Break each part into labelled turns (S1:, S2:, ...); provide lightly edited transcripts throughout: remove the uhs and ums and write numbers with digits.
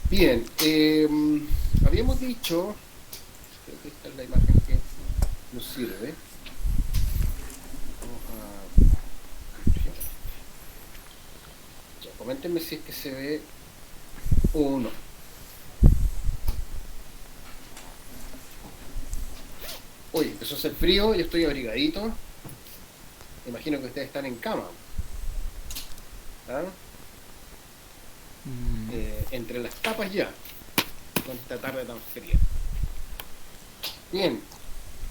S1: Bien, habíamos dicho, creo que esta es la imagen que nos sirve. Vamos a ampliar esto. Ya, coméntenme si es que se ve o no. Oye, empezó a hacer frío, yo estoy abrigadito. Imagino que ustedes están en cama, ¿ah?
S2: Mm,
S1: Entre las tapas ya, con esta tarde tan fría. Bien,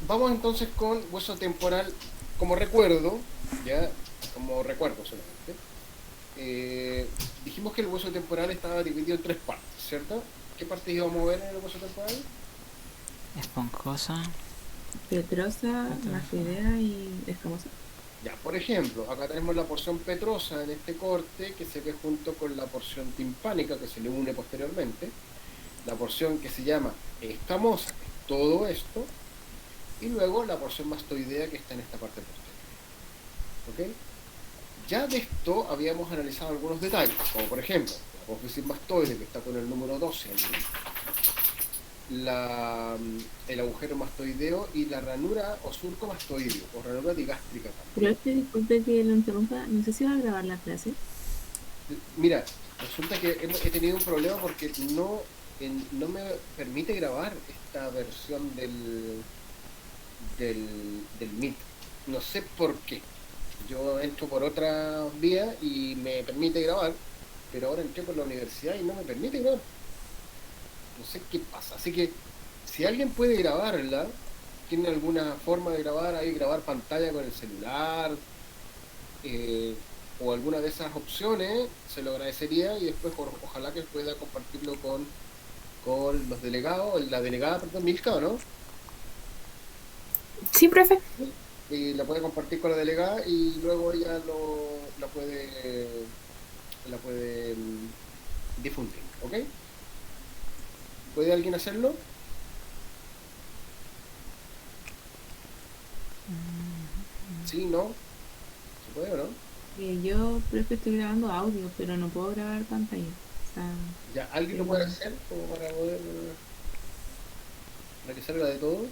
S1: vamos entonces con hueso temporal como recuerdo, ya, como recuerdo solamente. Dijimos que el hueso temporal estaba dividido en tres partes, ¿cierto? ¿Qué partes íbamos a ver en el hueso temporal?
S2: esponjosa.
S3: Petrosa,
S2: Petrosa.
S3: mastoidea y escamosa.
S1: Ya, por ejemplo, acá tenemos la porción petrosa en este corte que se ve junto con la porción timpánica que se le une posteriormente, la porción que se llama escamosa, que es todo esto, y luego la porción mastoidea que está en esta parte posterior. ¿Ok? Ya de esto habíamos analizado algunos detalles, como por ejemplo, la apófisis mastoide que está con el número 12 ahí, el agujero mastoideo y la ranura o surco mastoideo, o ranura digástrica
S3: Pero
S1: también.
S3: disculpe que lo interrumpa, no sé si va a grabar la clase.
S1: Mira, resulta que he tenido un problema porque no me permite grabar esta versión del Meet. No sé por qué. Yo entro por otra vía y me permite grabar, pero ahora entré por la universidad y no me permite grabar. No sé qué pasa. Así que si alguien puede grabarla, tiene alguna forma de grabar ahí, grabar pantalla con el celular, eh, o alguna de esas opciones, se lo agradecería y después ojalá que pueda compartirlo con los delegados, la delegada, perdón, Milka, ¿no?
S3: Sí, profe.
S1: Y la puede compartir con la delegada y luego ella la puede difundir, ¿ok? ¿Puede alguien hacerlo? Sí, no, ¿se puede o no?
S3: Yo, profe, estoy grabando audio, pero no puedo grabar pantalla. O sea,
S1: ¿Ya alguien lo puede
S3: tengo...
S1: hacer como para poder, para que salga de todo?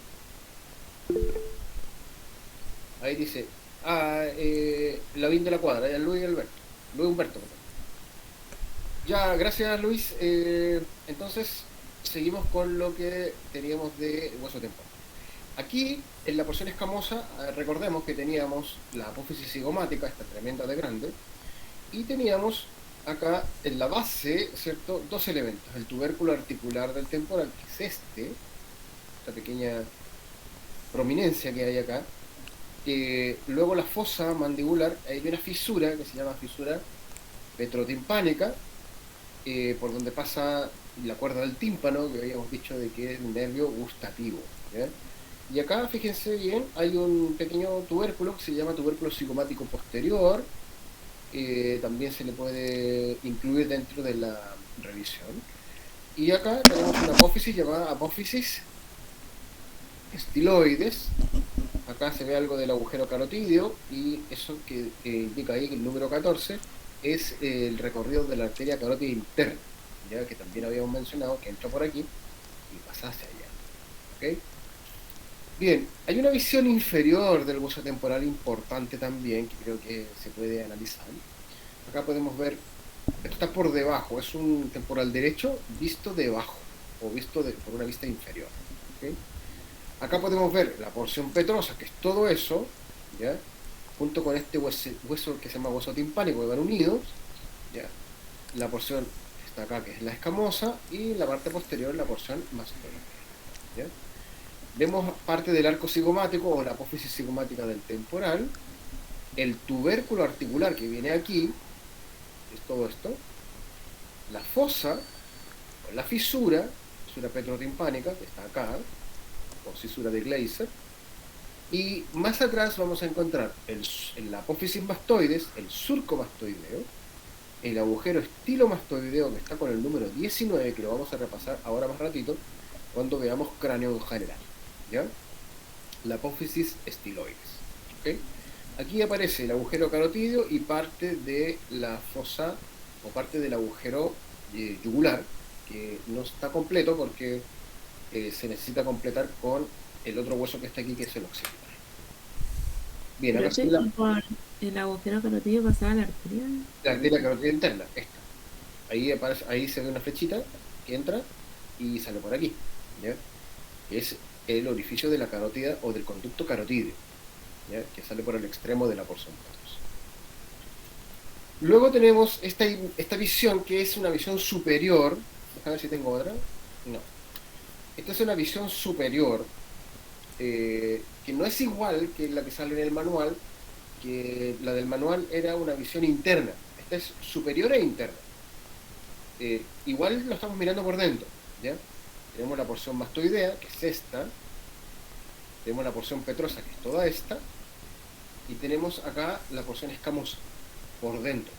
S1: Ahí dice, Lavín de la Cuadra, ya Luis Alberto, Luis Humberto, perdón. Ya, gracias Luis. Entonces, seguimos con lo que teníamos de hueso temporal. Aquí, en la porción escamosa, recordemos que teníamos la apófisis cigomática, esta tremenda de grande, y teníamos acá en la base, ¿cierto? Dos elementos, el tubérculo articular del temporal, que es esta pequeña prominencia que hay acá, luego la fosa mandibular, hay una fisura que se llama fisura petrotimpánica, por donde pasa la cuerda del tímpano, que habíamos dicho de que es un nervio gustativo, ¿ya? Y acá, fíjense bien, hay un pequeño tubérculo que se llama tubérculo cigomático posterior, también se le puede incluir dentro de la revisión. Y acá tenemos una apófisis llamada apófisis estiloides. Acá se ve algo del agujero carotídeo y eso que indica ahí que el número 14 es el recorrido de la arteria carótida interna, ya que también habíamos mencionado que entra por aquí y pasa hacia allá. ¿Ok? Bien, hay una visión inferior del hueso temporal importante también que creo que se puede analizar. Acá podemos ver, esto está por debajo, es un temporal derecho visto debajo o visto por una vista inferior. ¿Ok? Acá podemos ver la porción petrosa, que es todo eso, ¿ya? Junto con este hueso que se llama hueso timpánico, que van unidos, ¿ya? La porción que está acá, que es la escamosa, y la parte posterior, la porción mastoidea, ¿ya? Vemos parte del arco cigomático o la apófisis cigomática del temporal, el tubérculo articular que viene aquí, es todo esto, la fosa, o la fisura petrotimpánica, que está acá, o fisura de Gleiser, y más atrás vamos a encontrar en la apófisis mastoides, el surco mastoideo, el agujero estilomastoideo que está con el número 19, que lo vamos a repasar ahora más ratito, cuando veamos cráneo en general, ¿ya? La apófisis estiloides, ¿ok? Aquí aparece el agujero carotídeo y parte de la fosa o parte del agujero yugular, que no está completo porque se necesita completar con el otro hueso que está aquí, que es el occipital. Bien, acá
S3: Profe,
S1: está
S3: y por el agujero carotidio pasaba la arteria.
S1: la arteria carótida interna, esta. Ahí aparece, ahí se ve una flechita que entra y sale por aquí, ¿ya? Que es el orificio de la carótida o del conducto carotídeo, ¿ya? Que sale por el extremo de la porción petrosa. Luego tenemos esta visión que es una visión superior. Déjame ver si tengo otra. No. Esta es una visión superior que no es igual que la que sale en el manual, que la del manual era una visión interna. Esta es superior e interna. Igual lo estamos mirando por dentro, ¿ya? Tenemos la porción mastoidea, que es esta, tenemos la porción petrosa, que es toda esta, y tenemos acá la porción escamosa, por dentro.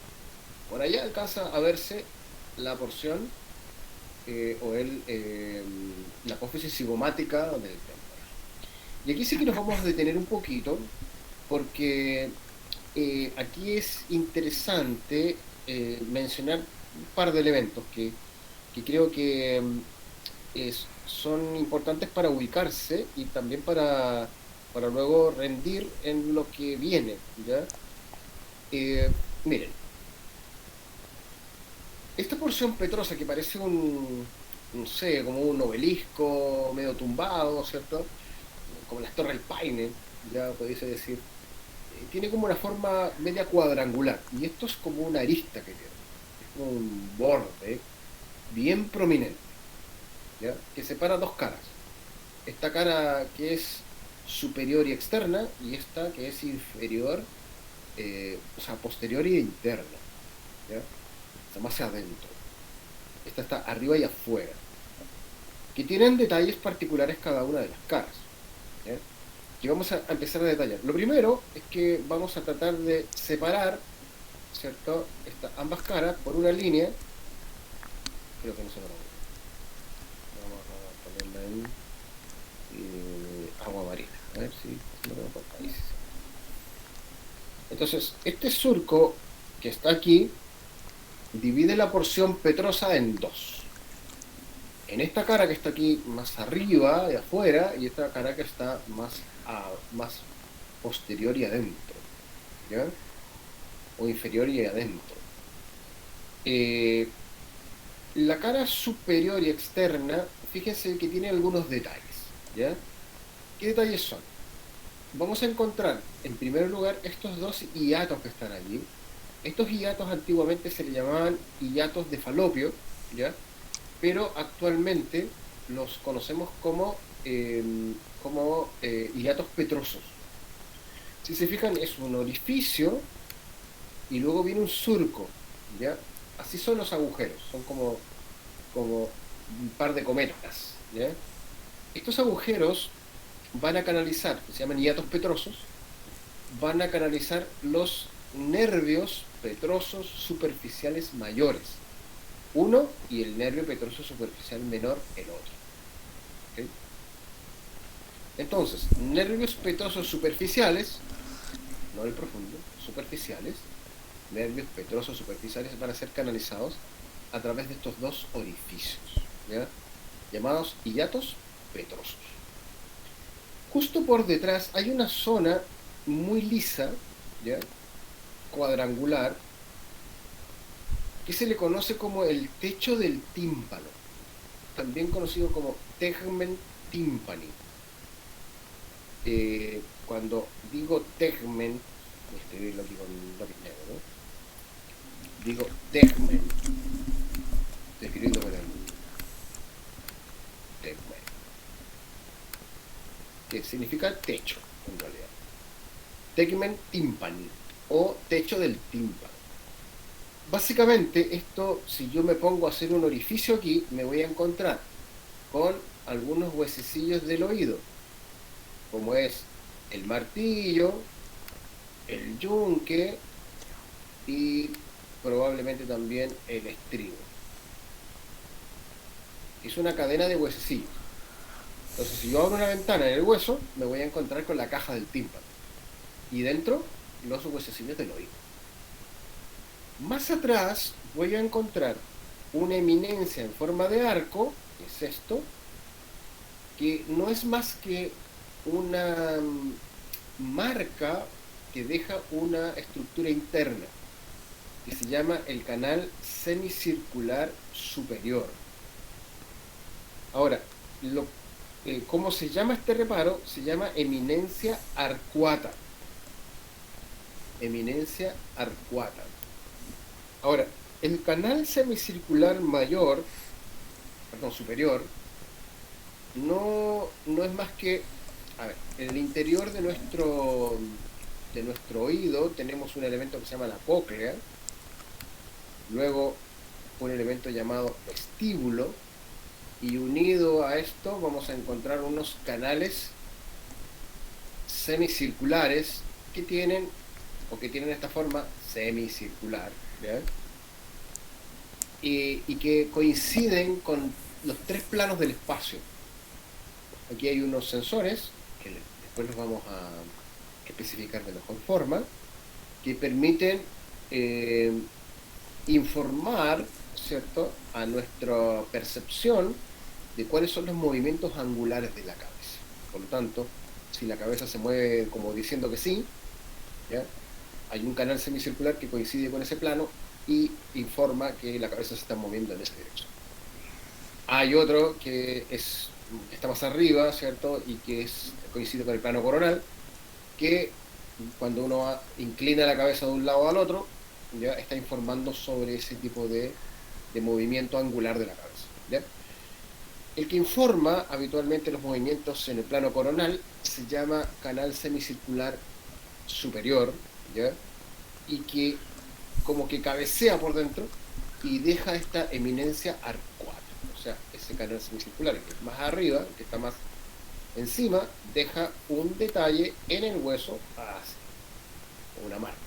S1: Por allá alcanza a verse la porción la apófisis cigomática del temporal. Y aquí sí que nos vamos a detener un poquito, porque aquí es interesante mencionar un par de elementos que creo que son importantes para ubicarse y también para luego rendir en lo que viene, ¿ya? Miren, esta porción petrosa que parece no sé, como un obelisco medio tumbado, ¿cierto? Como las Torres del Paine, ya podéis decir, tiene como una forma media cuadrangular, y esto es como una arista que tiene, es como un borde bien prominente, ¿ya? Que separa dos caras. Esta cara que es superior y externa, y esta que es inferior, o sea, posterior y interna, ¿ya? Está más hacia adentro. Esta está arriba y afuera, que tienen detalles particulares cada una de las caras, ¿ya? Que vamos a empezar a detallar. Lo primero es que vamos a tratar de separar, ¿cierto? Ambas caras por una línea. Creo que no se lo vamos a ponerla en agua marina. A ver si lo veo por ahí. Entonces, este surco que está aquí divide la porción petrosa en dos. En esta cara que está aquí más arriba, de afuera, y esta cara que está más posterior y adentro, ¿ya? O inferior y adentro. La cara superior y externa, fíjense que tiene algunos detalles, ¿ya? ¿Qué detalles son? Vamos a encontrar, en primer lugar, estos dos hiatos que están allí. Estos hiatos antiguamente se le llamaban hiatos de Falopio, ¿ya? Pero actualmente los conocemos como hiatos petrosos. Si se fijan, es un orificio y luego viene un surco, ¿ya? Así son los agujeros, son como un par de cometas, ¿ya? Estos agujeros van a canalizar, se llaman hiatos petrosos, van a canalizar los nervios petrosos superficiales mayores, uno, y el nervio petroso superficial menor, el otro. ¿Okay? Entonces, nervios petrosos superficiales, no el profundo, superficiales, nervios petrosos superficiales van a ser canalizados a través de estos dos orificios, ¿ya? Llamados hiatos petrosos. Justo por detrás hay una zona muy lisa, ¿ya? Cuadrangular, que se le conoce como el techo del tímpano, también conocido como tegmen timpani. Cuando digo tegmen, voy a escribirlo aquí con lápiz negro, ¿no? Digo tegmen, estoy escribiendo con el tegmen, que significa techo, en realidad. Tegmen timpani, o techo del tímpano. Básicamente, esto, si yo me pongo a hacer un orificio aquí, me voy a encontrar con algunos huesecillos del oído, como es el martillo, el yunque y probablemente también el estribo. Es una cadena de huesecillos. Entonces, si yo abro una ventana en el hueso, me voy a encontrar con la caja del tímpano. Y dentro, los huesecillos del oído. Más atrás voy a encontrar una eminencia en forma de arco, que es esto, que no es más que una marca que deja una estructura interna, que se llama el canal semicircular superior. Ahora, ¿cómo se llama este reparo? Se llama eminencia arcuata. Eminencia arcuata. Ahora, el canal semicircular mayor, perdón, superior, no es más que, a ver, en el interior de nuestro oído tenemos un elemento que se llama la cóclea, luego un elemento llamado vestíbulo, y unido a esto vamos a encontrar unos canales semicirculares que tienen esta forma semicircular, ¿ya? Y que coinciden con los tres planos del espacio. Aquí hay unos sensores, que después los vamos a especificar de mejor forma, que permiten informar, ¿cierto?, a nuestra percepción de cuáles son los movimientos angulares de la cabeza. Por lo tanto, si la cabeza se mueve como diciendo que sí, ¿ya?, hay un canal semicircular que coincide con ese plano y informa que la cabeza se está moviendo en esa dirección. Hay otro que está más arriba, ¿cierto?, y que coincide con el plano coronal, que cuando uno inclina la cabeza de un lado al otro, ya está informando sobre ese tipo de movimiento angular de la cabeza, ¿ya? El que informa habitualmente los movimientos en el plano coronal se llama canal semicircular superior, ¿ya?, y que como que cabecea por dentro y deja esta eminencia arcuata. O sea, ese canal semicircular que es más arriba, que está más encima, deja un detalle en el hueso así, una marca.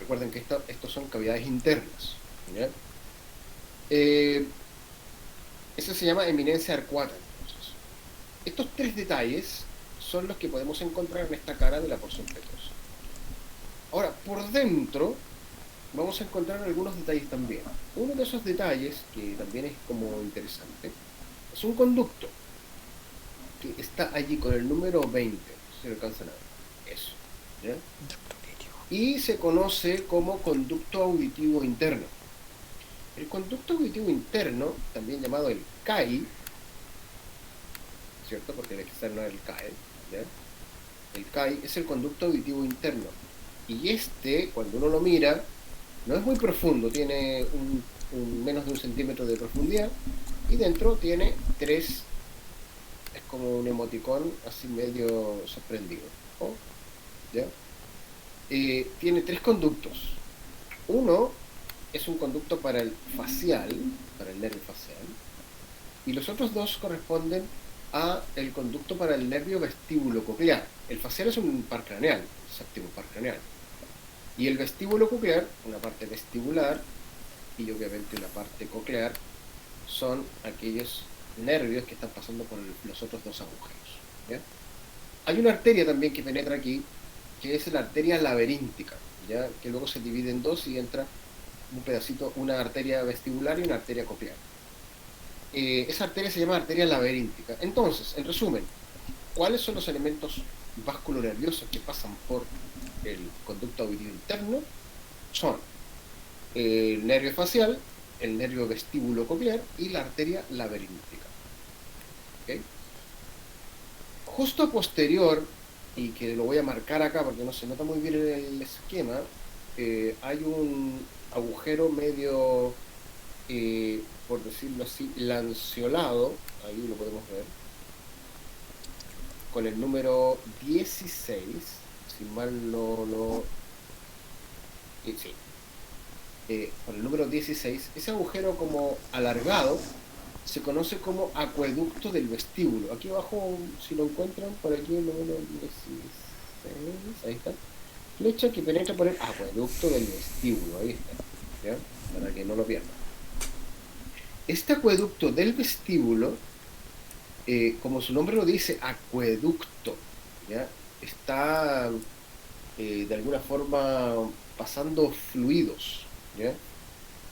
S1: Recuerden que estos son cavidades internas, ¿ya? Eso se llama eminencia arcuata. Entonces, estos tres detalles son los que podemos encontrar en esta cara de la porción petrosa. Ahora, por dentro vamos a encontrar algunos detalles también. Uno de esos detalles, que también es como interesante, es un conducto que está allí con el número 20, si lo alcanzan a ver. Eso, ¿ya? Y se conoce como conducto auditivo interno. El conducto auditivo interno, también llamado el CAI, ¿cierto?, porque el externo es el CAE, ¿ya? El CAI es el conducto auditivo interno. Y cuando uno lo mira, no es muy profundo, tiene menos de 1 centímetro de profundidad, y dentro tiene es como un emoticón así medio sorprendido, ¿no? ¿Ya? Tiene 3 conductos. Uno es un conducto para el facial, para el nervio facial, y los otros 2 corresponden a el conducto para el nervio vestíbulo coclear. El facial es un par craneal, el séptimo par craneal, y el vestíbulo coclear, una parte vestibular y obviamente una parte coclear, son aquellos nervios que están pasando por los otros 2 agujeros, ¿ya? Hay una arteria también que penetra aquí, que es la arteria laberíntica, ¿ya?, que luego se divide en 2 y entra un pedacito, una arteria vestibular y una arteria coclear. Esa arteria se llama arteria laberíntica. Entonces, en resumen, ¿cuáles son los elementos vasculonerviosos que pasan por el conducto auditivo interno? Son el nervio facial, el nervio vestíbulo coclear y la arteria laberíntica. ¿Okay? Justo a posterior, y que lo voy a marcar acá porque no se nota muy bien el esquema, hay un agujero medio, por decirlo así, lanceolado, ahí lo podemos ver, con el número 16, si mal no sí, con el número 16, ese agujero como alargado se conoce como acueducto del vestíbulo. Aquí abajo, si lo encuentran, por aquí el número 16, ahí está, flecha que penetra por el acueducto del vestíbulo, ahí está, ¿ya?, para que no lo pierdan. Este acueducto del vestíbulo, como su nombre lo dice, acueducto, ¿ya?, está de alguna forma pasando fluidos, ¿ya?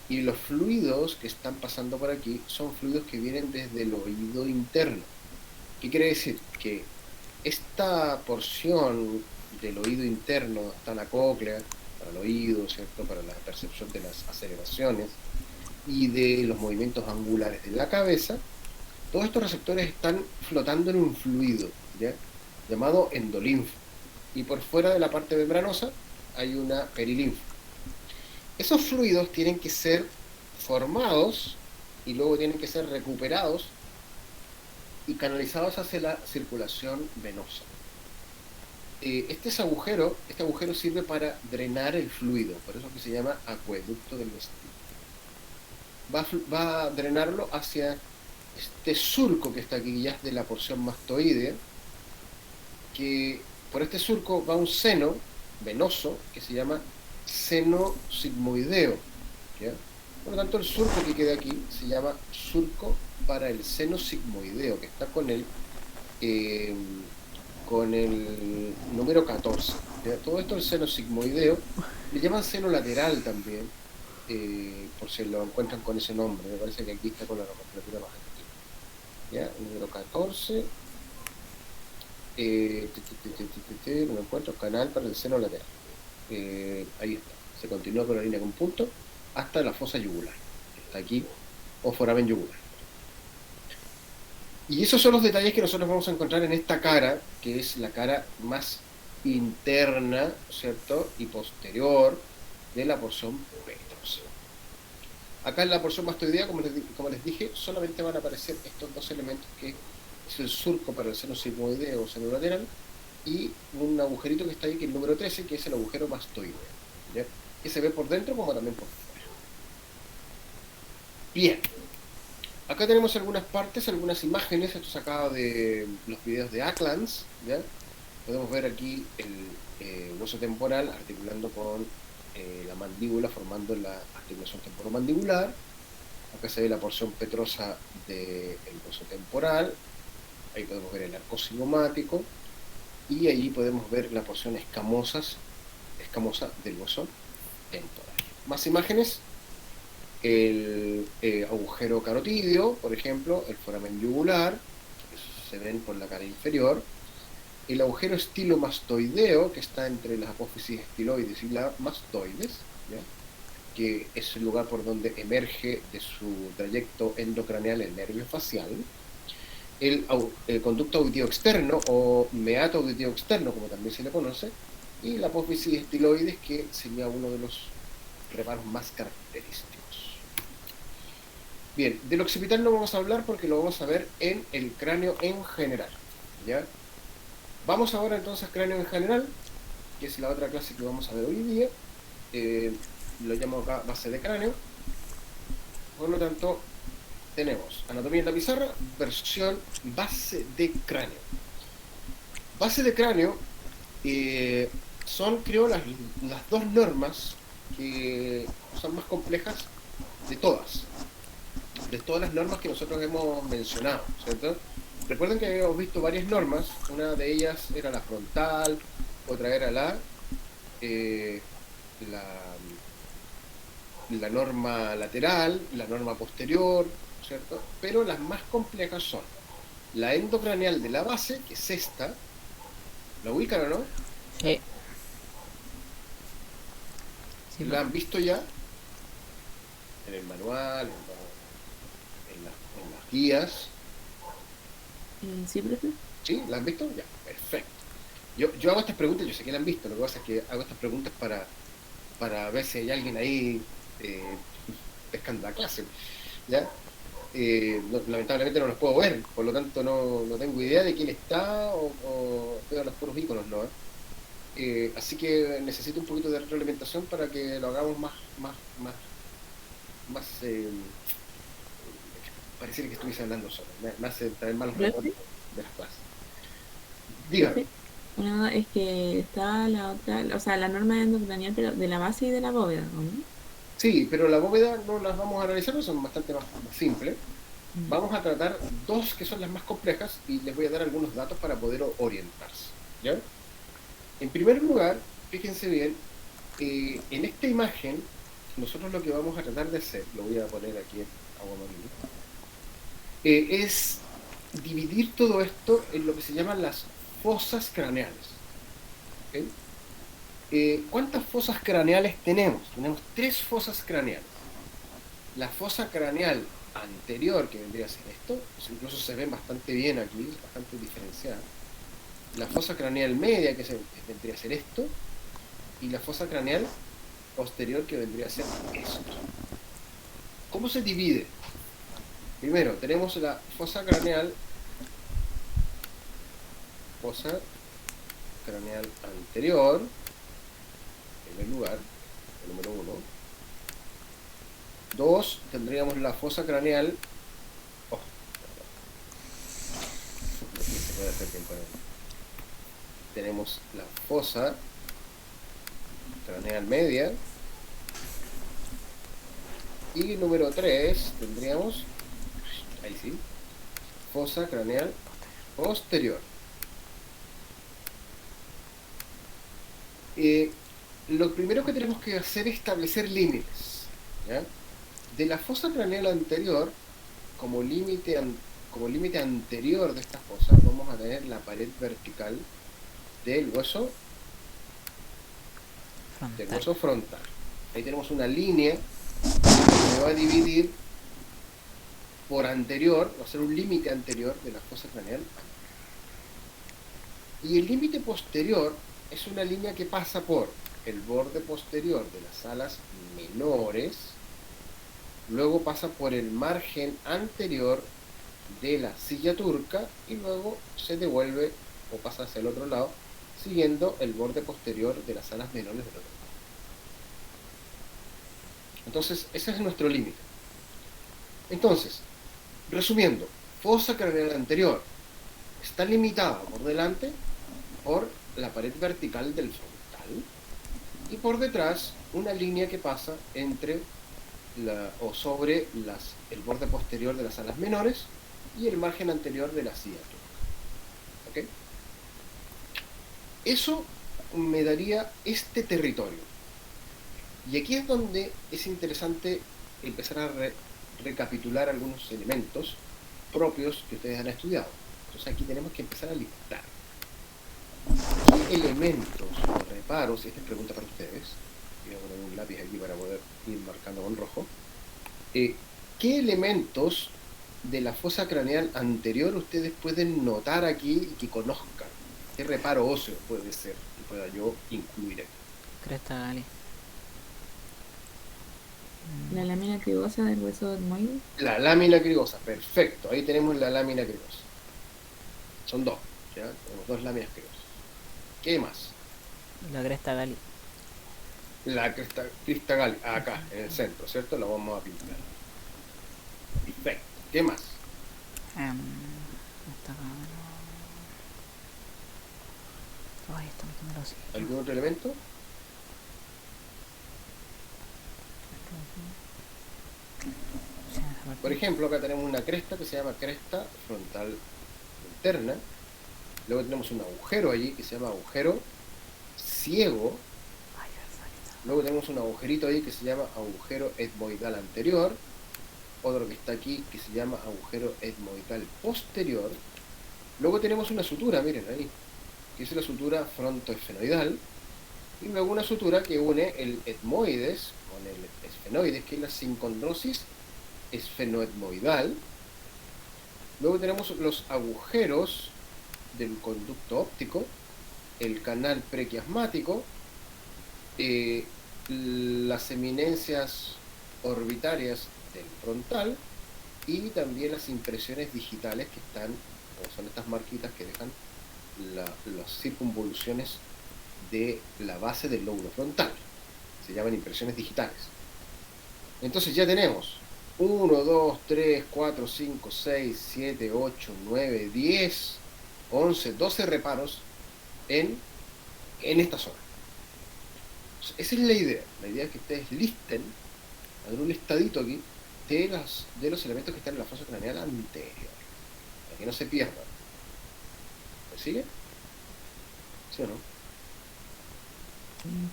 S1: Y los fluidos que están pasando por aquí son fluidos que vienen desde el oído interno. ¿Qué quiere decir? Que esta porción del oído interno, está la cóclea, para el oído, ¿cierto? Para la percepción de las aceleraciones y de los movimientos angulares de la cabeza, todos estos receptores están flotando en un fluido, ¿ya? Llamado endolinfo. Y por fuera de la parte membranosa hay una perilinfo. Esos fluidos tienen que ser formados y luego tienen que ser recuperados y canalizados hacia la circulación venosa. Este agujero sirve para drenar el fluido, por eso que se llama acueducto del vestíbulo. Va a drenarlo hacia este surco que está aquí, que ya es de la porción mastoidea, que por este surco va un seno venoso que se llama seno sigmoideo, ¿ya? Por lo tanto, el surco que queda aquí se llama surco para el seno sigmoideo, que está con el número 14. ¿Ya? Todo esto es el seno sigmoideo. Le llaman seno lateral también, por si lo encuentran con ese nombre. Me parece que aquí está con la nomenclatura más antigua. ¿Ya? El número 14. No lo encuentro. Canal para el seno lateral. Ahí está. Se continúa con la línea con punto hasta la fosa yugular, que está aquí, o foramen yugular. Y esos son los detalles que nosotros vamos a encontrar en esta cara, que es la cara más interna, ¿cierto? Y posterior de la porción petrosa. Acá en la porción mastoidea, como les dije, solamente van a aparecer estos dos elementos, que es el surco para el seno sigmoideo o seno lateral, y un agujerito que está ahí, que es el número 13, que es el agujero mastoideo, ¿ya? Que se ve por dentro como también por fuera. Bien. Acá tenemos algunas partes, algunas imágenes, esto sacado de los videos de Acklands, ¿ya? Podemos ver aquí el hueso temporal articulando con la mandíbula, formando la articulación temporomandibular. Acá se ve la porción petrosa del hueso temporal, ahí podemos ver el arco cigomático, y allí podemos ver la porción escamosa del hueso temporal. Más imágenes. El agujero carotídeo, por ejemplo, el foramen yugular, que se ven por la cara inferior, el agujero estilomastoideo, que está entre las apófisis estiloides y las mastoides, ¿ya? Que es el lugar por donde emerge de su trayecto endocraneal el nervio facial, el conducto auditivo externo, o meato auditivo externo, como también se le conoce, y la apófisis estiloides, que sería uno de los reparos más característicos. Bien, del occipital no vamos a hablar porque lo vamos a ver en el cráneo en general, ¿ya? Vamos ahora entonces al cráneo en general, que es la otra clase que vamos a ver hoy día. Lo llamo acá base de cráneo. Por lo tanto, tenemos anatomía en la pizarra, versión base de cráneo. Base de cráneo son, creo, las dos normas que son más complejas de todas las normas que nosotros hemos mencionado, ¿cierto? Recuerden que habíamos visto varias normas, una de ellas era la frontal, otra era la norma lateral, la norma posterior, ¿cierto? Pero las más complejas son la endocraneal de la base, que es esta, ¿la ubican o no?
S2: Sí. Sí,
S1: ¿La han visto ya? En el manual, en las guías.
S3: Sí, profe.
S1: ¿Sí? ¿La han visto? Ya, perfecto. Yo hago estas preguntas, yo sé que la han visto, lo que pasa es que hago estas preguntas para ver si hay alguien ahí pescando la clase, ¿ya? Lamentablemente no los puedo ver, por lo tanto no tengo idea de quién está o veo los puros iconos, ¿no? Así que necesito un poquito de retroalimentación para que lo hagamos más pareciera que estuviese hablando solo, me hace traer malos recuerdos de las clases. Dígame.
S3: No, es que está la otra, o sea, la norma endocranial, pero de la base y de la bóveda, ¿no?
S1: Sí, pero la bóveda no las vamos a analizar, son bastante más simples.
S3: Mm.
S1: Vamos a tratar dos que son las más complejas y les voy a dar algunos datos para poder orientarse, ¿ya? En primer lugar, fíjense bien, en esta imagen nosotros lo que vamos a tratar de hacer, lo voy a poner aquí en agua marina, es dividir todo esto en lo que se llaman las fosas craneales. ¿Ok? ¿Cuántas fosas craneales tenemos? Tenemos 3 fosas craneales. La fosa craneal anterior, que vendría a ser esto, pues incluso se ven bastante bien aquí, bastante diferenciada. La fosa craneal media, que vendría a ser esto, y la fosa craneal posterior, que vendría a ser esto. ¿Cómo se divide? Primero, tenemos la fosa craneal anterior, en primer lugar, el número 1. 2, tendríamos la fosa craneal. Oh, no se puede hacer bien con él. Tenemos la fosa craneal media. Y número 3, tendríamos, ahí sí, fosa craneal posterior. Lo primero que tenemos que hacer es establecer límites, ¿ya? De la fosa craneal anterior, como límite anterior de esta fosa, vamos a tener la pared vertical del hueso frontal. Ahí tenemos una línea que me va a dividir por anterior, va a ser un límite anterior de la fosa craneal. Y el límite posterior es una línea que pasa por el borde posterior de las alas menores, luego pasa por el margen anterior de la silla turca y luego se devuelve o pasa hacia el otro lado, siguiendo el borde posterior de las alas menores del otro lado. Entonces, ese es nuestro límite. Entonces, resumiendo, fosa craneal anterior está limitada por delante por la pared vertical del frontal y por detrás una línea que pasa entre sobre el borde posterior de las alas menores y el margen anterior de la silla turca. ¿Ok? Eso me daría este territorio. Y aquí es donde es interesante empezar a recapitular algunos elementos propios que ustedes han estudiado. Entonces aquí tenemos que empezar a listar qué elementos o reparos, y esta es pregunta para ustedes, voy a poner un lápiz aquí para poder ir marcando con rojo, qué elementos de la fosa craneal anterior ustedes pueden notar aquí y que conozcan, qué reparo óseo puede ser que pueda yo incluir aquí.
S2: Cresta Gali.
S3: La lámina cribosa del hueso etmoide.
S1: La lámina cribosa, perfecto, ahí tenemos la lámina cribosa. Son 2, ¿ya? Tenemos 2 láminas cribosas. ¿Qué más?
S2: La cresta Gali.
S1: La crista Gali, acá, en el centro, ¿cierto? La vamos a pintar. Perfecto. ¿Qué más?
S2: Esta acá, no. Ay, esto no me lo sé.
S1: ¿Algún otro elemento? Por ejemplo, acá tenemos una cresta que se llama cresta frontal interna. Luego tenemos un agujero allí que se llama agujero ciego. Luego tenemos un agujerito ahí que se llama agujero etmoidal anterior. Otro que está aquí que se llama agujero etmoidal posterior. Luego tenemos una sutura, miren ahí, que es la sutura frontoesfenoidal. Y luego una sutura que une el etmoides con el esfenoides, que es la sincondrosis esfenoetmoidal. Luego tenemos los agujeros del conducto óptico, el canal prequiasmático, las eminencias orbitarias del frontal y también las impresiones digitales que están, como son estas marquitas que dejan las circunvoluciones de la base del lóbulo frontal. Se llaman impresiones digitales. Entonces ya tenemos 1, 2, 3, 4, 5, 6, 7, 8, 9, 10, 11, 12 reparos en esta zona. Esa es la idea. La idea es que ustedes listen, hagan un listadito aquí de los elementos que están en la fosa craneal anterior, para que no se pierdan. ¿Me sigue? ¿Sí o no?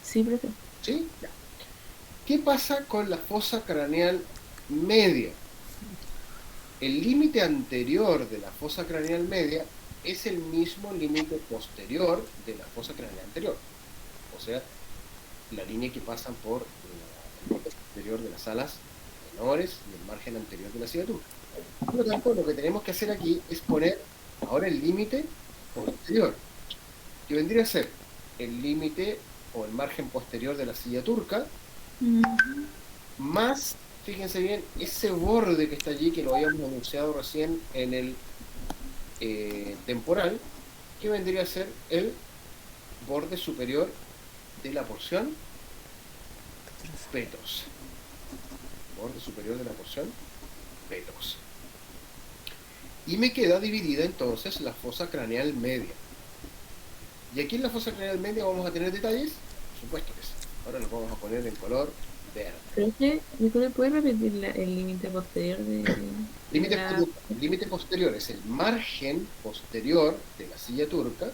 S3: Sí, profe.
S1: ¿Sí? Ya. ¿Qué pasa con la fosa craneal media? El límite anterior de la fosa craneal media es el mismo límite posterior de la fosa craneal anterior. O sea, la línea que pasa por el borde posterior de las alas menores y el margen anterior de la cicatura. Por lo tanto, lo que tenemos que hacer aquí es poner ahora el límite posterior, que vendría a ser el límite o el margen posterior de la silla turca, más, fíjense bien, ese borde que está allí, que lo habíamos anunciado recién en el temporal, que vendría a ser el borde superior de la porción petrosa. Borde superior de la porción petrosa. Y me queda dividida entonces la fosa craneal media. Y aquí en la fosa craneal media vamos a tener detalles, por supuesto que sí. Ahora los vamos a poner en color verde.
S3: Profe, ¿me puede repetir el límite posterior de
S1: Límite,
S3: la...
S1: límite posterior es el margen posterior de la silla turca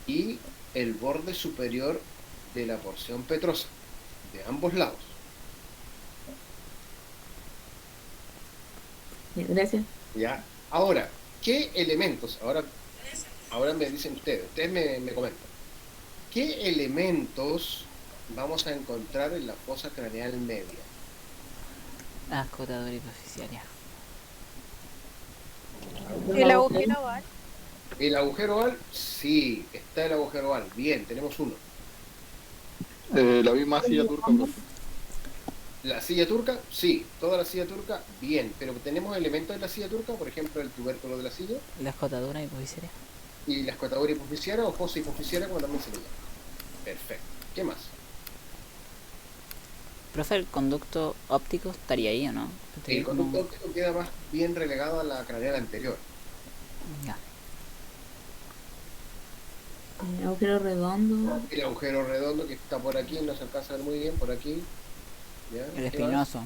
S1: y el borde superior de la porción petrosa, de ambos lados.
S3: Gracias.
S1: ¿Ya? Ahora, ¿qué elementos? Ahora me dicen ustedes me comentan. ¿Qué elementos vamos a encontrar en la fosa craneal media?
S2: Acotador hipoficiaria.
S4: El agujero oval.
S1: ¿El agujero oval? Sí, está el agujero oval. Bien, tenemos uno.
S5: La misma silla turca, profe.
S1: ¿La silla turca? Sí, toda la silla turca, bien. Pero tenemos elementos en la silla turca, por ejemplo, el tubérculo de la silla
S2: La escotadura hipoficiaria.
S1: y la escotadura hipoficiaria o fosa hipoficiaria, como también se le llama. Perfecto. ¿Qué más?
S2: Profe, ¿el conducto óptico estaría ahí o no?
S1: El conducto óptico queda más bien relegado a la craneal anterior.
S2: Ya.
S3: Agujero redondo.
S1: El agujero redondo que está por aquí, no se alcanza a ver muy bien, por aquí. ¿Ya?
S2: El
S1: ¿Qué más?
S2: espinoso.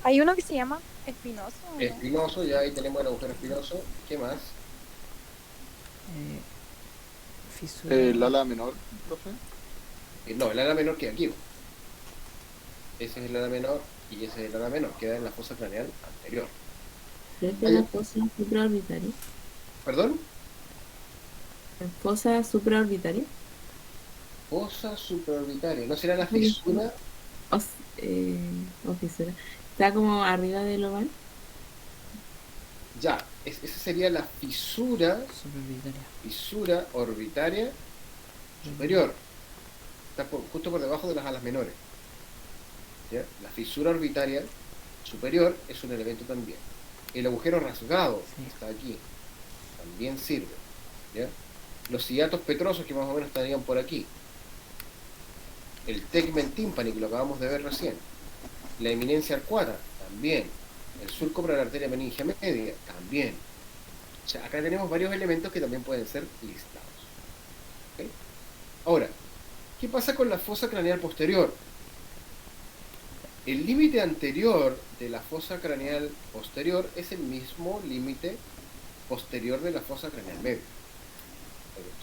S4: Hay uno que se llama espinoso. ¿O no?
S1: Espinoso, ya ahí tenemos el agujero espinoso. ¿Qué más?
S2: Fisura.
S5: El ala menor, profe.
S1: No, el ala menor queda aquí. Ese es el ala menor y ese es el ala menor, queda en la fosa craneal anterior.
S3: Creo que la fosa supraorbitaria.
S1: ¿Perdón?
S3: Fosa supraorbitaria.
S1: Fosa supraorbitaria. ¿No será la fisura?
S3: O fisura. Está como arriba del oval.
S1: Ya, esa sería la
S2: Supraorbitaria.
S1: fisura orbitaria superior. Está justo por debajo de las alas menores. ¿Ya? La fisura orbitaria superior es un elemento también. El agujero rasgado
S2: Sí.
S1: está aquí. También sirve. ¿Ya? Los hiatos petrosos que más o menos estarían por aquí. El tegmen tímpani que lo acabamos de ver recién. La eminencia arcuata también. El surco para la arteria meningia media también. O sea, acá tenemos varios elementos que también pueden ser listados. ¿Ok? Ahora, ¿qué pasa con la fosa craneal posterior? El límite anterior de la fosa craneal posterior es el mismo límite posterior de la fosa craneal media.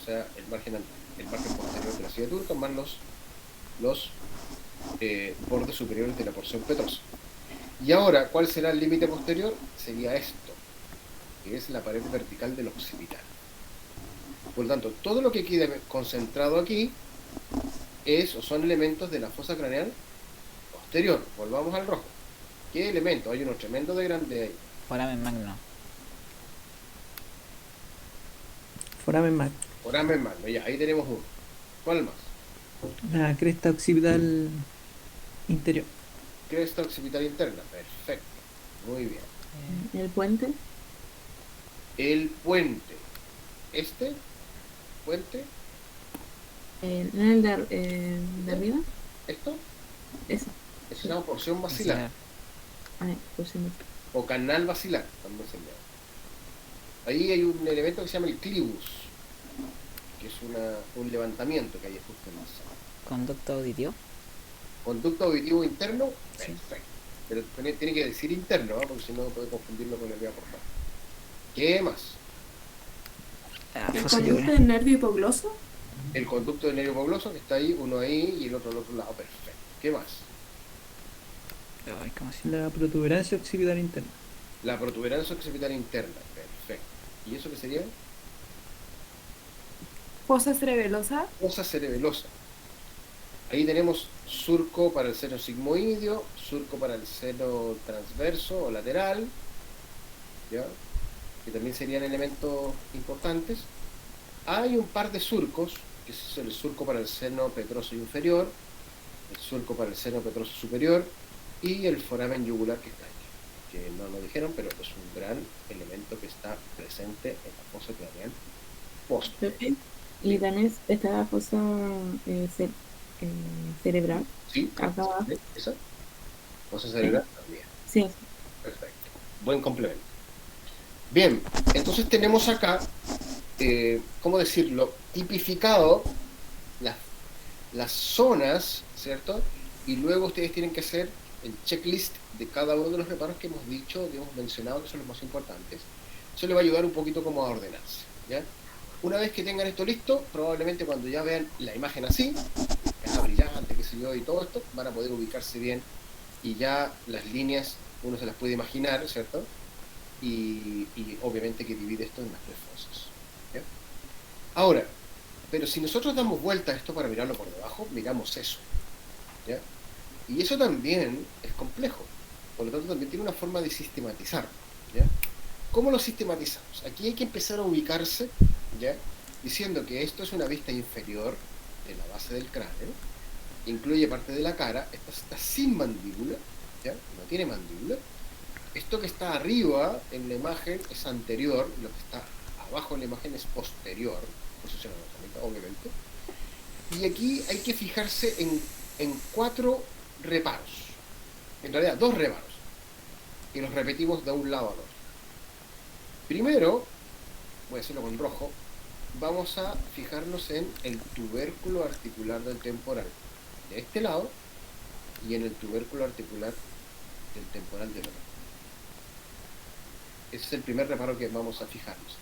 S1: O sea, el margen posterior de la silla turca más los bordes superiores de la porción petrosa. Y ahora, ¿cuál será el límite posterior? Sería esto, que es la pared vertical del occipital. Por lo tanto, todo lo que quede concentrado aquí son elementos de la fosa craneal posterior. Volvamos al rojo. ¿Qué elemento? Hay uno tremendo de grande ahí.
S2: Foramen magno.
S6: Foramen magno.
S1: Foramen magno, ya, ahí tenemos uno. ¿Cuál más?
S6: La cresta occipital interior.
S1: Cresta occipital interna, perfecto. Muy bien.
S3: El puente.
S1: El puente. Este puente,
S3: ¿No es el de arriba?
S1: esto,
S3: Eso.
S1: es una porción basilar
S3: Ay, por si no.
S1: o canal basilar, también se llama. Ahí hay un elemento que se llama el clivus, que es un levantamiento que hay justo en la sala.
S2: Conducto auditivo.
S1: Conducto auditivo interno,
S2: Sí.
S1: perfecto. Pero tiene que decir interno, ¿no? Porque si no puede confundirlo con el vía portal. ¿Qué más?
S2: Ah,
S7: ¿El
S2: fosa
S7: conducto
S2: yugular.
S7: del nervio hipogloso?
S1: El conducto del nervio hipogloso, que está ahí, uno ahí y el otro al otro lado. Perfecto. ¿Qué más?
S2: Ay, ¿cómo se
S6: La protuberancia occipital interna.
S1: La protuberancia occipital interna. Perfecto. ¿Y eso qué sería?
S4: Fosa cerebelosa.
S1: Fosa cerebelosa. Ahí tenemos surco para el seno sigmoideo, surco para el seno transverso o lateral, ¿ya? Que también serían elementos importantes. Hay un par de surcos, que es el surco para el seno petroso inferior, el surco para el seno petroso superior y el foramen yugular que está aquí, que no lo dijeron, pero es un gran elemento que está presente en la fosa craneal posterior.
S3: Pepe. Y también está la fosa cerebral.
S1: ¿Sí?
S3: Acá abajo.
S1: ¿Esa? Fosa cerebral también.
S3: Sí,
S1: Perfecto. Buen complemento. Bien, entonces tenemos acá, ¿cómo decirlo? Tipificado las zonas, ¿cierto? Y luego ustedes tienen que hacer el checklist de cada uno de los reparos que hemos dicho, que hemos mencionado, que son los más importantes. Eso les va a ayudar un poquito como a ordenarse, ¿ya? Una vez que tengan esto listo, probablemente cuando ya vean la imagen así, caja brillante, qué sé yo, y todo esto, van a poder ubicarse bien y ya las líneas uno se las puede imaginar, ¿cierto? Y obviamente que divide esto en las tres fosas, ¿ya? Ahora, pero si nosotros damos vuelta a esto para mirarlo por debajo, miramos eso, ¿ya? Y eso también es complejo, por lo tanto también tiene una forma de sistematizarlo, ¿ya? ¿Cómo lo sistematizamos? Aquí hay que empezar a ubicarse, ¿ya? Diciendo que esto es una vista inferior de la base del cráneo, incluye parte de la cara, esta está sin mandíbula, ¿ya? No tiene mandíbula. Esto que está arriba en la imagen es anterior, lo que está abajo en la imagen es posterior, posición anatómica, obviamente. Y aquí hay que fijarse en 4 reparos, en realidad 2 reparos, y los repetimos de un lado al otro. Primero, voy a hacerlo con rojo, vamos a fijarnos en el tubérculo articular del temporal de este lado y en el tubérculo articular del temporal del otro. Ese es el primer reparo que vamos a fijarnos.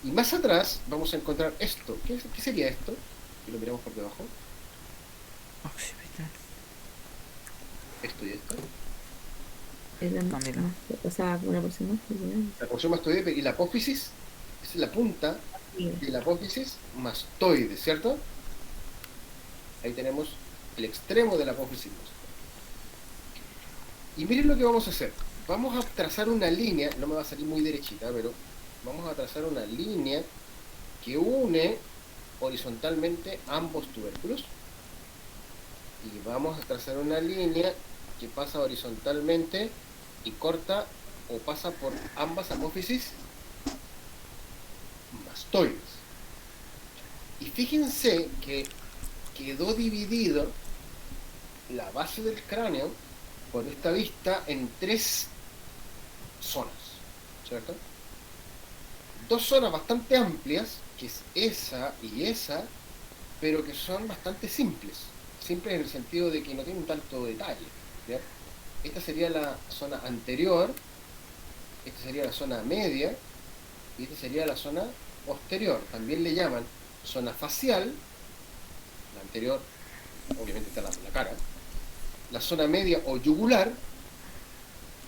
S1: Y más atrás vamos a encontrar esto. ¿Qué sería esto? Si lo miramos por debajo.
S2: occipital.
S1: Esto y esto.
S3: es la,
S2: Dámelo.
S3: o sea, una porción más pequeña.
S1: La porción mastoide y la apófisis es la punta de la apófisis mastoide, ¿cierto? Ahí tenemos el extremo de la apófisis mastoide. Y miren lo que vamos a hacer. Vamos a trazar una línea, no me va a salir muy derechita, pero vamos a trazar una línea que une horizontalmente ambos tubérculos. Y vamos a trazar una línea que pasa horizontalmente y corta o pasa por ambas apófisis mastoides. Y fíjense que quedó dividido la base del cráneo por esta vista en 3 zonas, ¿cierto? 2 zonas bastante amplias, que es esa y esa, pero que son bastante simples. Simples en el sentido de que no tienen tanto detalle, ¿ya? Esta sería la zona anterior, esta sería la zona media y esta sería la zona posterior. También le llaman zona facial, la anterior obviamente está la cara, la zona media o yugular,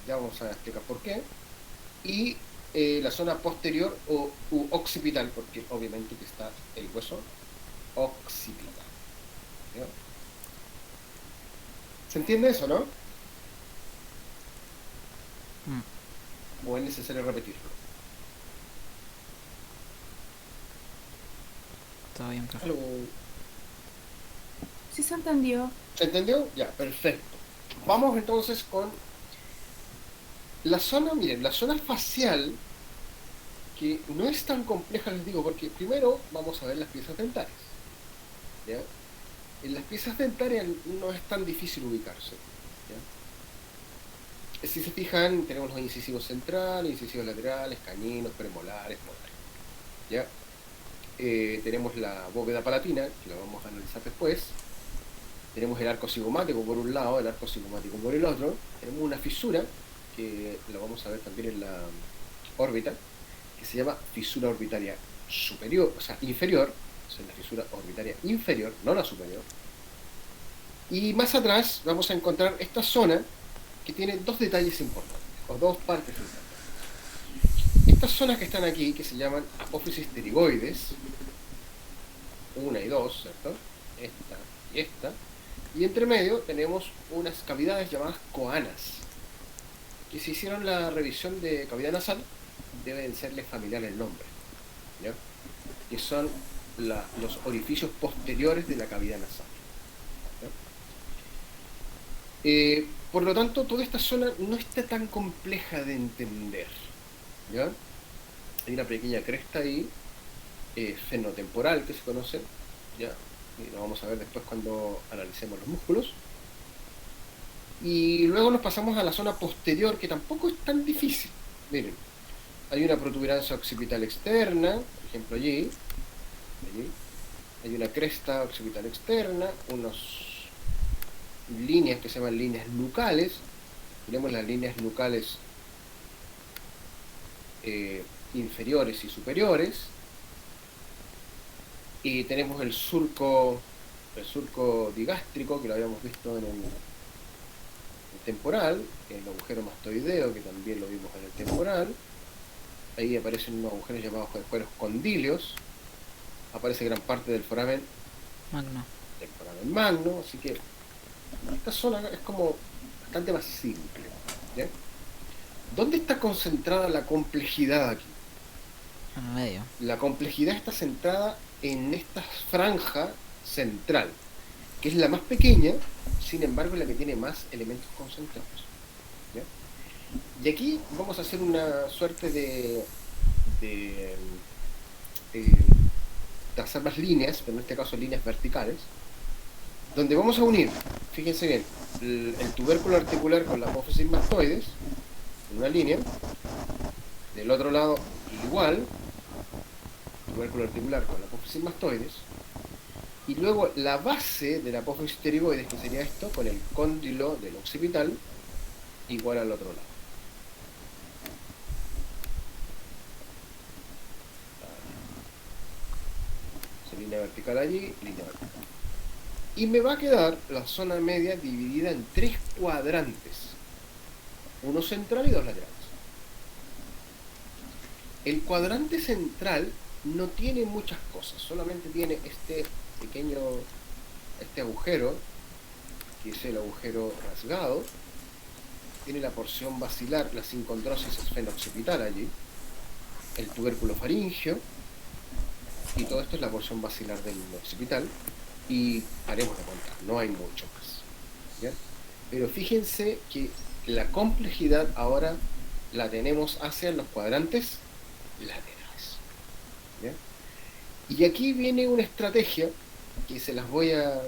S1: ya vamos a explicar por qué, y la zona posterior o occipital, porque obviamente que está el hueso occipital, ¿ya? ¿Se entiende eso, no? ¿O es necesario repetirlo?
S2: Todo bien, profe.
S1: ¿Algo?
S4: Sí se entendió.
S1: ¿Se entendió? Ya, perfecto. Vamos entonces con la zona, miren, la zona facial, que no es tan compleja, les digo, porque primero vamos a ver las piezas dentarias, ¿ya? En las piezas dentarias no es tan difícil ubicarse, ¿ya? Si se fijan, tenemos los incisivos centrales, incisivos laterales, caninos, premolares, molares, ¿ya? Tenemos la bóveda palatina, que la vamos a analizar después. Tenemos el arco cigomático por un lado, el arco cigomático por el otro. Tenemos una fisura, que lo vamos a ver también en la órbita, que se llama fisura orbitaria superior, o sea, inferior, es la fisura orbitaria inferior, no la superior. Y más atrás vamos a encontrar esta zona que tiene dos detalles importantes, o dos partes importantes. Estas zonas que están aquí, que se llaman apófisis pterigoides, 1 y 2, ¿cierto? Esta y esta. Y entre medio tenemos unas cavidades llamadas coanas, que si hicieron la revisión de cavidad nasal, deben serles familiar el nombre, ¿ya? Que son los orificios posteriores de la cavidad nasal. Por lo tanto, toda esta zona no está tan compleja de entender, ¿ya? Hay una pequeña cresta ahí, fenotemporal, que se conoce, ¿ya? Y lo vamos a ver después cuando analicemos los músculos. Y luego nos pasamos a la zona posterior, que tampoco es tan difícil. Miren, hay una protuberancia occipital externa, por ejemplo allí. Hay una cresta occipital externa, unas líneas que se llaman líneas nucales. Tenemos las líneas nucales inferiores y superiores. Y tenemos el surco digástrico, que lo habíamos visto en el temporal, el agujero mastoideo, que también lo vimos en el temporal. Ahí aparecen unos agujeros llamados agujeros condilios. Aparece gran parte del foramen magno, así que esta zona es como bastante más simple, ¿ya? ¿Dónde está concentrada la complejidad aquí?
S2: En medio.
S1: La complejidad está centrada en esta franja central, que es la más pequeña, sin embargo es la que tiene más elementos concentrados, ¿ya? Y aquí vamos a hacer una suerte de trazar más líneas, pero en este caso líneas verticales, donde vamos a unir, fíjense bien, el tubérculo articular con la apófisis mastoides, en una línea, del otro lado igual, tubérculo articular con la apófisis mastoides, y luego la base de la apófisis pterigoides, que sería esto, con el cóndilo del occipital, igual al otro lado. Línea vertical allí, línea vertical. Y me va a quedar la zona media dividida en 3 cuadrantes, uno central y 2 laterales. El cuadrante central no tiene muchas cosas, solamente tiene este pequeño, este agujero, que es el agujero rasgado, tiene la porción basilar, la sincondrosis esfeno-occipital allí, el tubérculo faríngeo, y todo esto es la porción basilar del occipital, y paremos de contar, no hay mucho más, ¿ya? Pero fíjense que la complejidad ahora la tenemos hacia los cuadrantes laterales, ¿ya? Y aquí viene una estrategia que se las voy a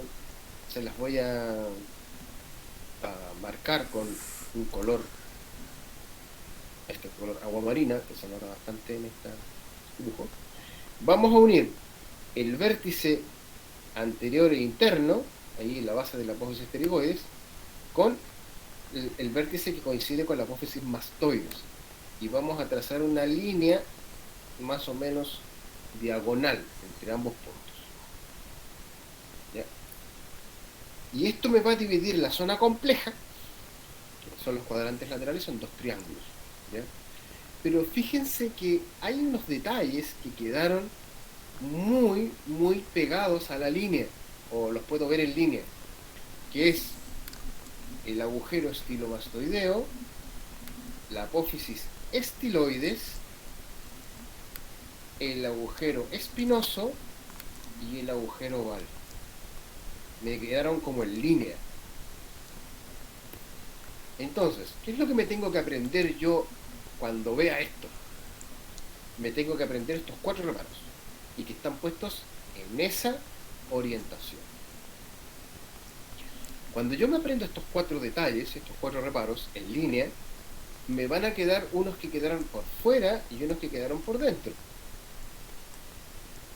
S1: marcar con un color, este color agua marina, que se nota bastante en este dibujo. Vamos a unir el vértice anterior e interno, ahí en la base de la apófisis pterigoides, con el vértice que coincide con la apófisis mastoides. Y vamos a trazar una línea más o menos diagonal entre ambos puntos, ¿ya? Y esto me va a dividir la zona compleja, que son los cuadrantes laterales, en 2 triángulos, ¿ya? Pero fíjense que hay unos detalles que quedaron muy, muy pegados a la línea, o los puedo ver en línea, que es el agujero estilomastoideo, la apófisis estiloides, el agujero espinoso y el agujero oval. Me quedaron como en línea. Entonces, ¿qué es lo que me tengo que aprender yo cuando vea esto? Me tengo que aprender estos 4 reparos, y que están puestos en esa orientación. Cuando yo me aprendo estos 4 detalles, estos 4 reparos en línea, me van a quedar unos que quedaron por fuera y unos que quedaron por dentro.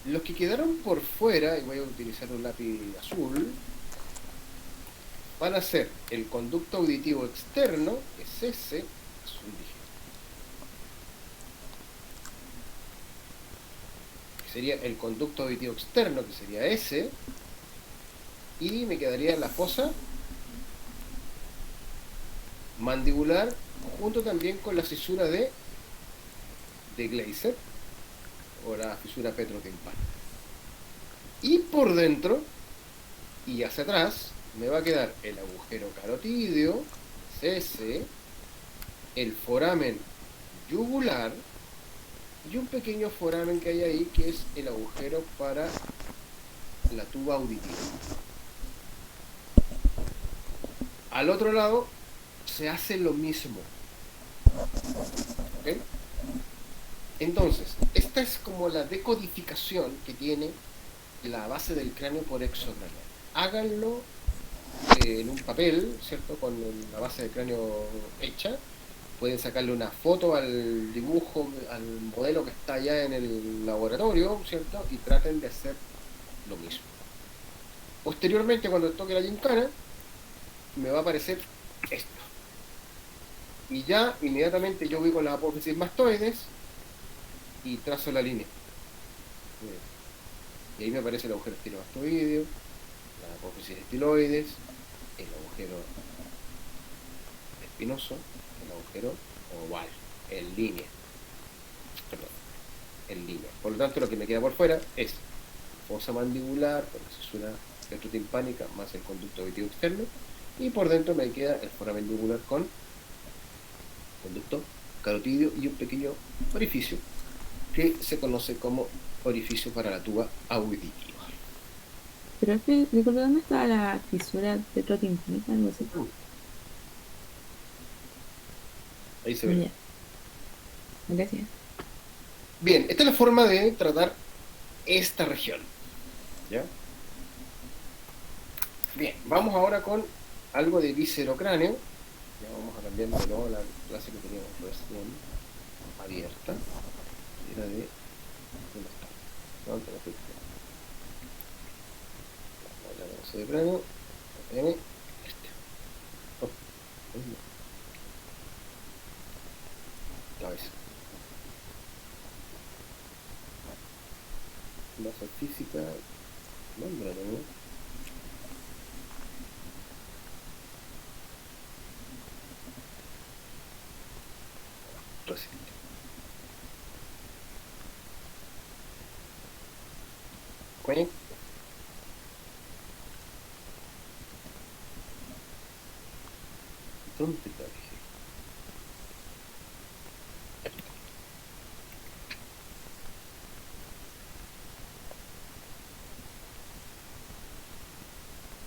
S1: Los que quedaron por fuera, y voy a utilizar un lápiz azul, van a ser el conducto auditivo externo, que es ese, azul dije, sería el conducto auditivo externo, que sería ese, y me quedaría la fosa mandibular, junto también con la fisura de Gleiser, o la fisura petrotimpánica. Y por dentro, y hacia atrás, me va a quedar el agujero carotídeo, es ese, el foramen yugular, y un pequeño foramen que hay ahí, que es el agujero para la tuba auditiva. Al otro lado se hace lo mismo. ¿Ok? Entonces, esta es como la decodificación que tiene la base del cráneo por exocranial. Háganlo en un papel, ¿cierto? Con la base del cráneo hecha. Pueden sacarle una foto al dibujo, al modelo que está allá en el laboratorio, ¿cierto? Y traten de hacer lo mismo. Posteriormente, cuando toque la gincana, me va a aparecer esto. Y ya inmediatamente yo voy con las apófisis mastoides y trazo la línea. Y ahí me aparece el agujero estilomastoideo, las apófisis estiloides, el agujero espinoso, el agujero oval, en línea. Perdón, en línea. Por lo tanto, lo que me queda por fuera es fosa mandibular con la fisura petrotimpánica más el conducto auditivo externo, y por dentro me queda el foramen yugular con conducto carotídeo y un pequeño orificio que se conoce como orificio para la tuba auditiva.
S3: Pero es que, disculpe, ¿dónde está la fisura petrotimpánica? Algo así.
S1: Ahí se ve.
S3: Ya. Gracias.
S1: Bien, esta es la forma de tratar esta región. ¿Ya? Bien, vamos ahora con algo de viscerocráneo. Ya vamos a cambiar de nuevo la clase que teníamos recién abierta. Era de... ¿Dónde está? ¿Dónde la fui? La clase de cráneo. Este. Oh, cabeza. Masa física. ¿Dónde la tengo? Reciente. ¿Cuál? ¿Dónde la dejé?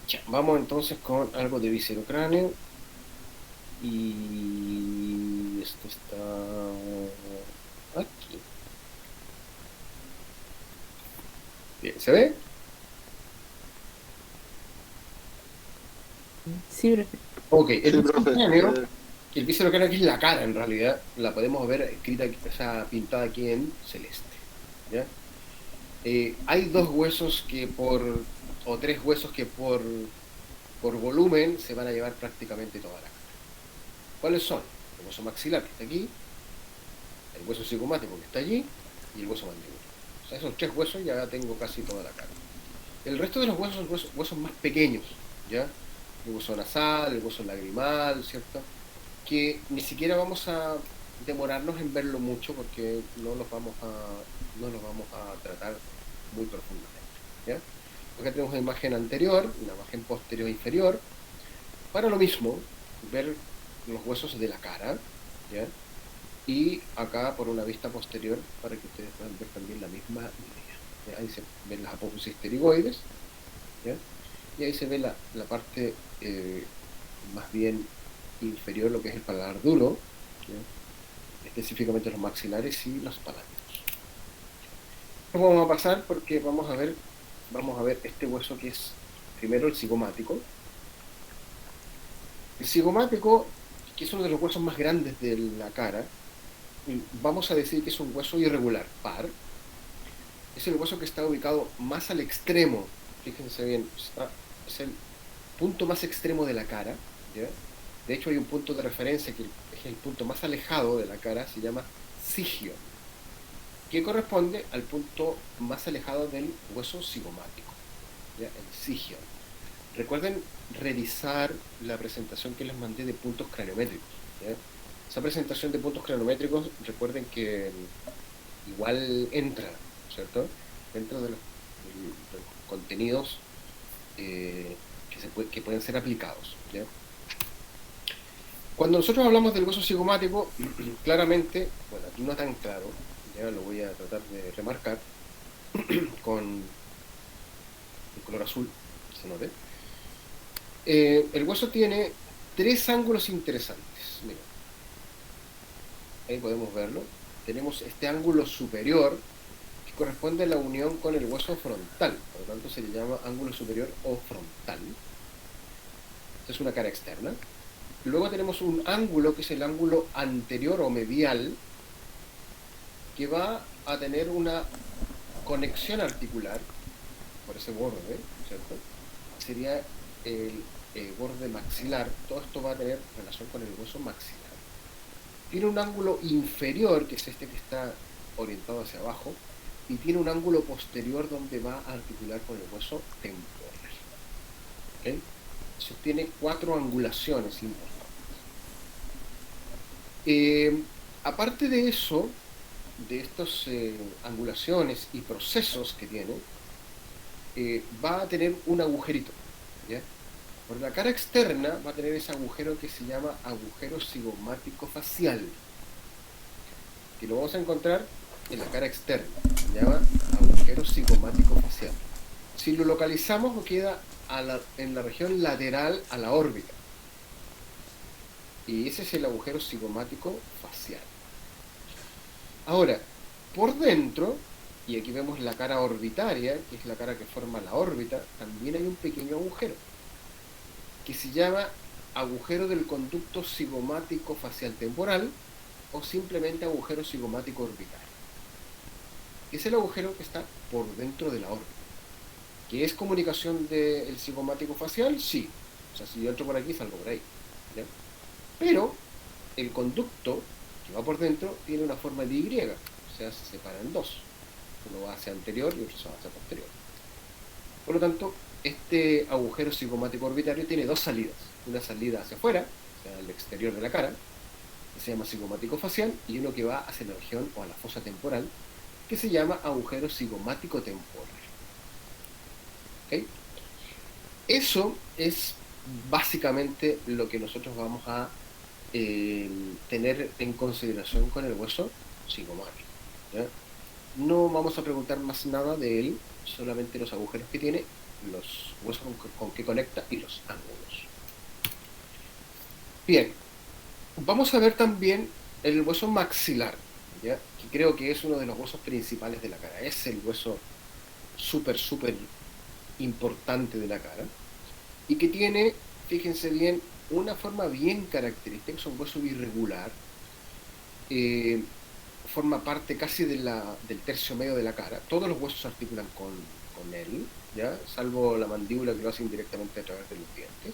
S1: Ya, vamos entonces con algo de viscerocráneo. Y esto está aquí. Bien, ¿se ve?
S3: Sí, profe.
S1: Ok,
S5: Sí,
S1: el
S5: profe.
S1: viscerocráneo, el viscerocráneo aquí es la cara en realidad, la podemos ver escrita, o sea, pintada aquí en celeste. ¿Ya? Hay dos huesos que o tres huesos que por volumen se van a llevar prácticamente toda la cara. ¿Cuáles son? El hueso maxilar que está aquí, el hueso cigomático que está allí y el hueso mandíbular. O sea, esos tres huesos ya tengo casi toda la cara. El resto de los huesos son huesos más pequeños, ¿ya? El hueso nasal, el hueso lagrimal, ¿cierto? Que ni siquiera vamos a demorarnos en verlo mucho porque no los vamos a tratar muy profundamente, ¿ya? Acá tenemos una imagen anterior, una imagen posterior e inferior, para lo mismo, ver los huesos de la cara, ¿ya? Y acá por una vista posterior para que ustedes puedan ver también la misma idea, ¿ya? Ahí se ven las apófisis pterigoides, ¿ya? Y ahí se ve la parte más bien inferior, lo que es el paladar duro, ¿ya? Específicamente los maxilares y los paláticos. Vamos a pasar porque vamos a ver este hueso que es primero el cigomático. El cigomático, que es uno de los huesos más grandes de la cara, vamos a decir que es un hueso irregular, par. Es el hueso que está ubicado más al extremo, fíjense bien, es el punto más extremo de la cara, ¿ya? De hecho hay un punto de referencia que es el punto más alejado de la cara, se llama sigio, que corresponde al punto más alejado del hueso cigomático, ¿ya? El sigio. Recuerden revisar la presentación que les mandé de puntos craniométricos, ¿ya? Esa presentación de puntos craniométricos, recuerden que igual entra, ¿cierto? Dentro de los contenidos que pueden ser aplicados, ¿ya? Cuando nosotros hablamos del hueso cigomático, claramente, bueno, aquí no tan claro, ya lo voy a tratar de remarcar con el color azul, que se note. El hueso tiene tres ángulos interesantes. Mira, ahí podemos verlo. Tenemos este ángulo superior que corresponde a la unión con el hueso frontal, por lo tanto se le llama ángulo superior o frontal. Esta es una cara externa. Luego tenemos un ángulo que es el ángulo anterior o medial, que va a tener una conexión articular por ese borde, ¿cierto? Sería el borde maxilar. Todo esto va a tener relación con el hueso maxilar. Tiene un ángulo inferior, que es este que está orientado hacia abajo, y tiene un ángulo posterior donde va a articular con el hueso temporal. ¿Okay? Eso tiene 4 angulaciones importantes. Aparte de eso, de estas angulaciones y procesos que tiene, va a tener un agujerito, ¿ya? Por la cara externa va a tener ese agujero que se llama agujero cigomático facial, que lo vamos a encontrar en la cara externa, se llama agujero cigomático facial. Si lo localizamos, queda en la región lateral a la órbita, y ese es el agujero cigomático facial. Ahora, por dentro, y aquí vemos la cara orbitaria, que es la cara que forma la órbita, también hay un pequeño agujero, que se llama agujero del conducto cigomático facial temporal, o simplemente agujero cigomático orbital. Es el agujero que está por dentro de la órbita. ¿Que es comunicación del cigomático facial? Sí. O sea, si yo entro por aquí, salgo por ahí, ¿ya? Pero el conducto que va por dentro tiene una forma de Y, o sea, se separa en dos. Uno va hacia anterior y otro va hacia posterior. Por lo tanto, este agujero cigomático orbitario tiene dos salidas. Una salida hacia afuera, o sea, al exterior de la cara, que se llama cigomático facial, y uno que va hacia la región o a la fosa temporal, que se llama agujero cigomático temporal. ¿Okay? Eso es básicamente lo que nosotros vamos a tener en consideración con el hueso cigomático, ¿ya? No vamos a preguntar más nada de él, solamente los agujeros que tiene, los huesos con que conecta y los ángulos. Bien, vamos a ver también el hueso maxilar, ¿ya? Que creo que es uno de los huesos principales de la cara. Es el hueso súper importante de la cara y que tiene, fíjense bien, una forma bien característica. Es un hueso irregular, forma parte casi del tercio medio de la cara. Todos los huesos se articulan con él, ¿ya? Salvo la mandíbula, que lo hacen directamente a través de los dientes.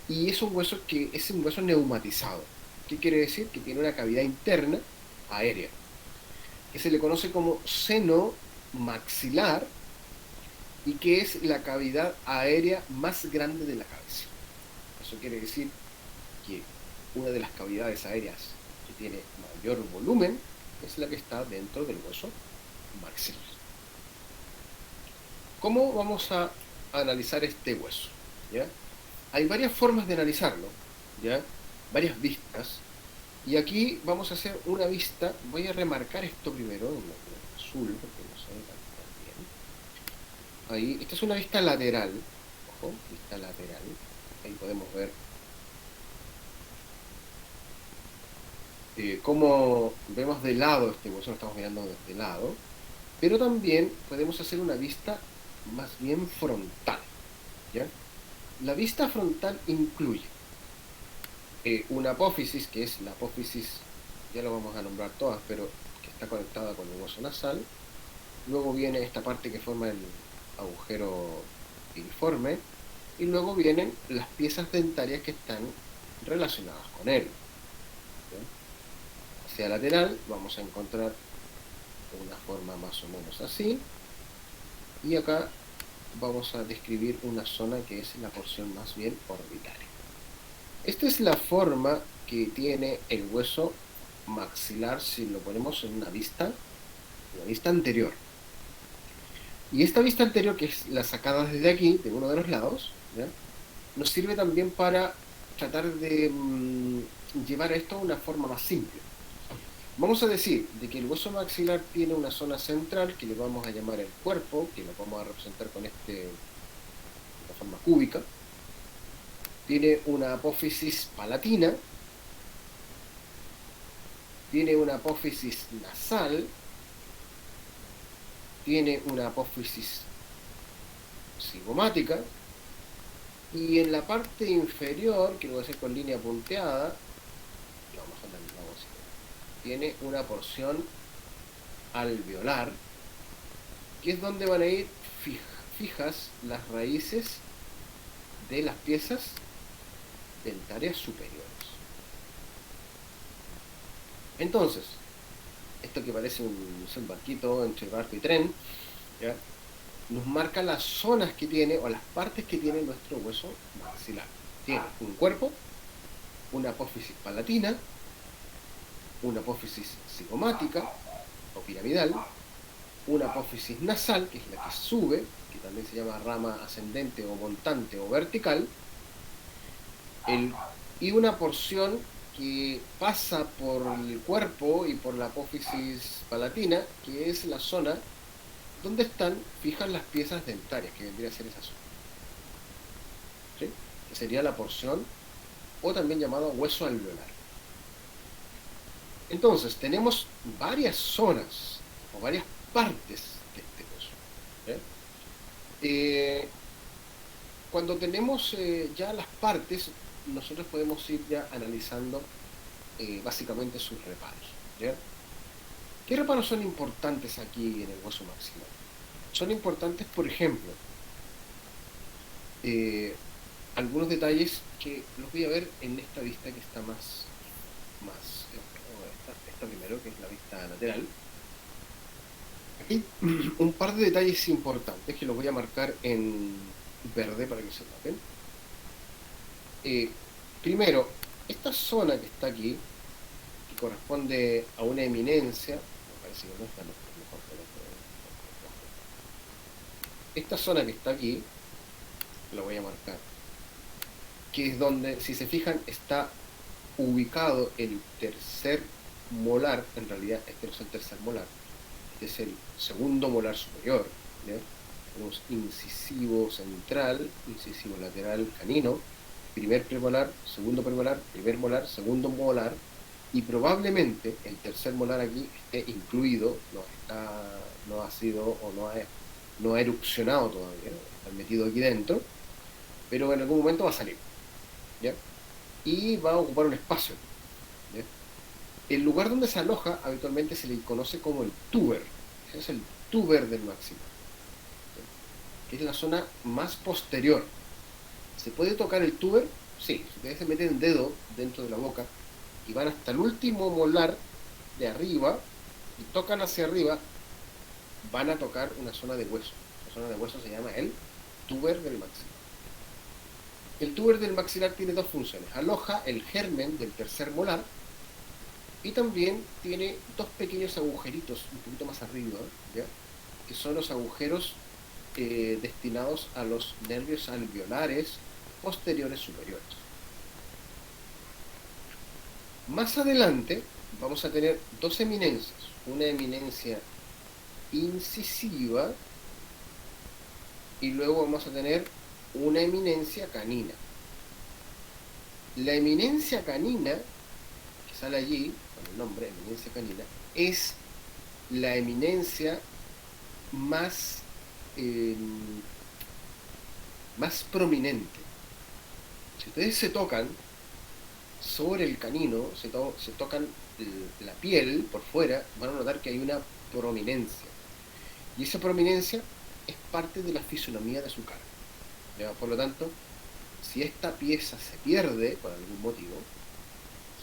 S1: Y es un hueso neumatizado. ¿Qué quiere decir? Que tiene una cavidad interna aérea, que se le conoce como seno maxilar, y que es la cavidad aérea más grande de la cabeza. Eso quiere decir que una de las cavidades aéreas que tiene mayor volumen es la que está dentro del hueso maxilar. ¿Cómo vamos a analizar este hueso? ¿Ya? Hay varias formas de analizarlo, ¿ya? Varias vistas, y aquí vamos a hacer una vista. Voy a remarcar esto primero en azul, porque no se ve tan bien. Ahí, esta es una vista lateral, ojo, vista lateral. Ahí podemos ver cómo vemos de lado este hueso, lo estamos mirando desde lado, pero también podemos hacer una vista más bien frontal, ¿ya? La vista frontal incluye una apófisis, que es la apófisis, ya lo vamos a nombrar todas, pero que está conectada con el hueso nasal. Luego viene esta parte que forma el agujero piriforme, y luego vienen las piezas dentarias que están relacionadas con él, ¿ya? Hacia lateral vamos a encontrar una forma más o menos así. Y acá vamos a describir una zona que es la porción más bien orbitaria. Esta es la forma que tiene el hueso maxilar si lo ponemos en una vista anterior. Y esta vista anterior, que es la sacada desde aquí, de uno de los lados, ¿ya?, nos sirve también para tratar de llevar esto a una forma más simple. Vamos a decir de que el hueso maxilar tiene una zona central que le vamos a llamar el cuerpo, que lo vamos a representar con esta forma cúbica. Tiene una apófisis palatina, tiene una apófisis nasal, tiene una apófisis cigomática, y en la parte inferior, que lo voy a hacer con línea punteada, tiene una porción alveolar, que es donde van a ir fijas las raíces de las piezas dentarias superiores. Entonces, esto que parece un barquito entre barco y tren, ¿ya?, nos marca las zonas que tiene, o las partes que tiene nuestro hueso maxilar. Tiene un cuerpo, una apófisis palatina, una apófisis cigomática o piramidal, una apófisis nasal, que es la que sube, que también se llama rama ascendente o montante o vertical, y una porción que pasa por el cuerpo y por la apófisis palatina, que es la zona donde están fijas las piezas dentarias, que vendría a ser esa zona, ¿sí?, que sería la porción, o también llamado hueso alveolar. Entonces, tenemos varias zonas o varias partes de este hueso. Cuando tenemos ya las partes, nosotros podemos ir ya analizando básicamente sus reparos, ¿ya? ¿Qué reparos son importantes aquí en el hueso maxilar? Son importantes, por ejemplo, algunos detalles que los voy a ver en esta vista que está más esta primero, que es la vista lateral. Aquí un par de detalles importantes que los voy a marcar en verde para que se noten. Primero, esta zona que está aquí, que corresponde a una eminencia, me parece que no está mejor, esta zona que está aquí, la voy a marcar, que es donde, si se fijan, está ubicado el tercer molar. En realidad este no es el tercer molar, este es el segundo molar superior, ¿ya? Tenemos incisivo central, incisivo lateral canino, primer premolar, segundo premolar, primer molar, segundo molar, y probablemente el tercer molar aquí esté incluido, no ha sido o no ha erupcionado todavía, está metido aquí dentro, pero en algún momento va a salir, ¿ya?, y va a ocupar un espacio, ¿ya? El lugar donde se aloja habitualmente se le conoce como el túber. Ese es el túber del maxilar, ¿ya?, que es la zona más posterior. ¿Se puede tocar el túber? Sí. Si ustedes se meten el dedo dentro de la boca y van hasta el último molar de arriba y tocan hacia arriba, van a tocar una zona de hueso. La zona de hueso se llama el túber del maxilar. El túber del maxilar tiene dos funciones: aloja el germen del tercer molar, y también tiene dos pequeños agujeritos un poquito más arriba, ¿ya?, que son los agujeros destinados a los nervios alveolares posteriores superiores. Más adelante vamos a tener dos eminencias, una eminencia incisiva y luego vamos a tener una eminencia canina. La eminencia canina, que sale allí con el nombre eminencia canina, es la eminencia más prominente. Si ustedes se tocan sobre el canino, se tocan la piel por fuera, van a notar que hay una prominencia, y esa prominencia es parte de la fisonomía de su cara, ¿ya? Por lo tanto, si esta pieza se pierde por algún motivo,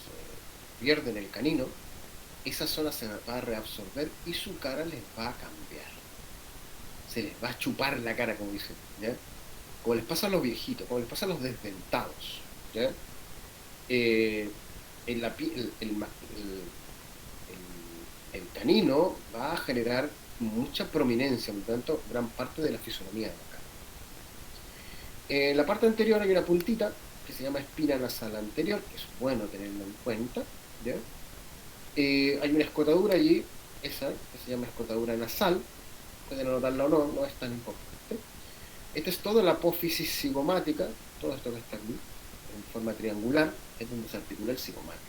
S1: se pierde en el canino, esa zona se va a reabsorber y su cara les va a cambiar. Se les va a chupar la cara, como dicen, ¿ya? Como les pasa a los viejitos, como les pasa a los desdentados, ¿ya? En la el canino va a generar mucha prominencia, por lo tanto, gran parte de la fisonomía de la cara. En la parte anterior hay una puntita que se llama espina nasal anterior, que es bueno tenerlo en cuenta, ¿ya? Hay una escotadura allí, esa que se llama escotadura nasal, pueden anotarla o no, no es tan importante. Esta es toda la apófisis cigomática, todo esto que está aquí, en forma triangular, es donde se articula el cigomático.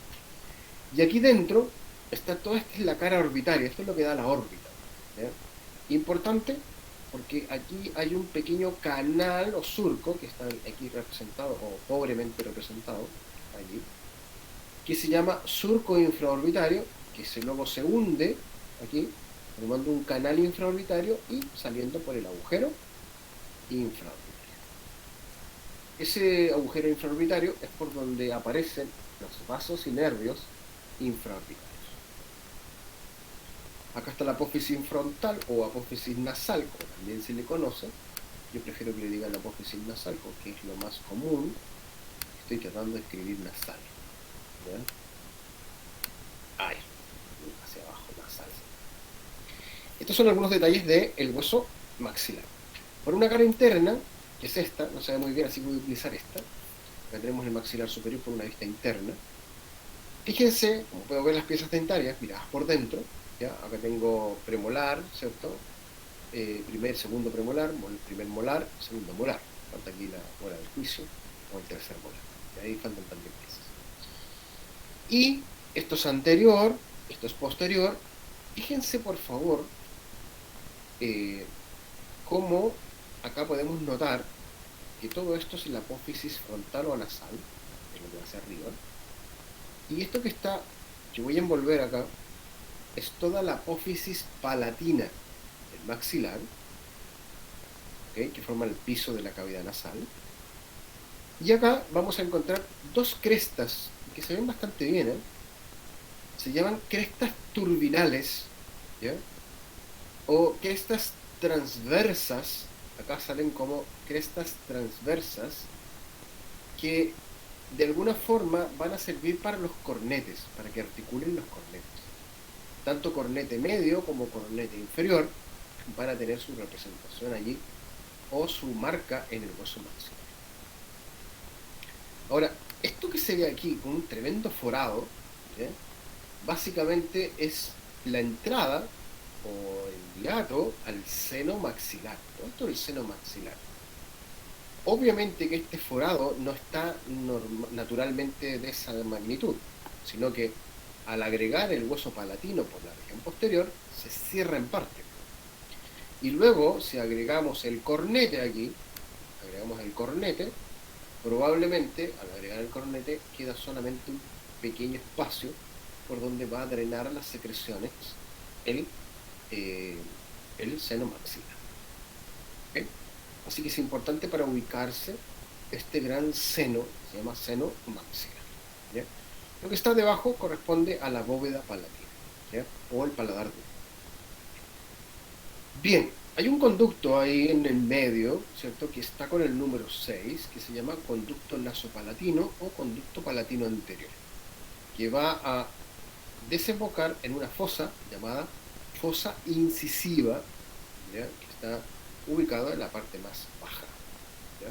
S1: Y aquí dentro está toda esta es la cara orbitaria, esto es lo que da la órbita, ¿ya? Importante porque aquí hay un pequeño canal o surco que está aquí representado, o pobremente representado, allí, que se llama surco infraorbitario, que luego se hunde aquí, formando un canal infraorbitario y saliendo por el agujero infraorbitario. Ese agujero infraorbitario es por donde aparecen los vasos y nervios infraorbitarios. Acá está la apófisis frontal o apófisis nasal, como también se le conoce. Yo prefiero que le digan apófisis nasal porque es lo más común. Estoy tratando de escribir nasal, ¿ya? Ahí, hacia abajo, nasal. Estos son algunos detalles del hueso maxilar. Por una cara interna, que es esta, no se ve muy bien, así que voy a utilizar esta. Acá tenemos el maxilar superior por una vista interna. Fíjense, como puedo ver las piezas dentarias, miradas por dentro, ¿ya? Acá tengo premolar, ¿cierto? Segundo premolar, primer molar, segundo molar. Falta aquí la mola del juicio, o el tercer molar. Y ahí faltan también piezas. Y esto es anterior, esto es posterior. Fíjense, por favor, cómo acá podemos notar que todo esto es la apófisis frontal o nasal, es lo que va hacia arriba. Y esto que está, que voy a envolver acá, es toda la apófisis palatina del maxilar, ¿okay? Que forma el piso de la cavidad nasal. Y acá vamos a encontrar dos crestas que se ven bastante bien, ¿eh? Se llaman crestas turbinales, ¿ya? O crestas transversas. Acá salen como crestas transversas que de alguna forma van a servir para los cornetes, para que articulen los cornetes. Tanto cornete medio como cornete inferior van a tener su representación allí o su marca en el hueso maxilar. Ahora, esto que se ve aquí con un tremendo forado, ¿ya? Básicamente es la entrada o el hiato al seno maxilar. ¿No? Esto es el seno maxilar. Obviamente que este forado no está naturalmente de esa magnitud, sino que al agregar el hueso palatino por la región posterior, se cierra en parte. Y luego, si agregamos el cornete aquí, probablemente al agregar el cornete queda solamente un pequeño espacio por donde va a drenar las secreciones el seno maxilar. ¿Okay? Así que es importante para ubicarse este gran seno, se llama seno maxilar, ¿ya? Lo que está debajo corresponde a la bóveda palatina, ¿ya? O el paladar duro. Bien, hay un conducto ahí en el medio, ¿cierto? Que está con el número 6, que se llama conducto nasopalatino o conducto palatino anterior, que va a desembocar en una fosa llamada fosa incisiva, ¿ya? Que está ubicado en la parte más baja, ¿ya?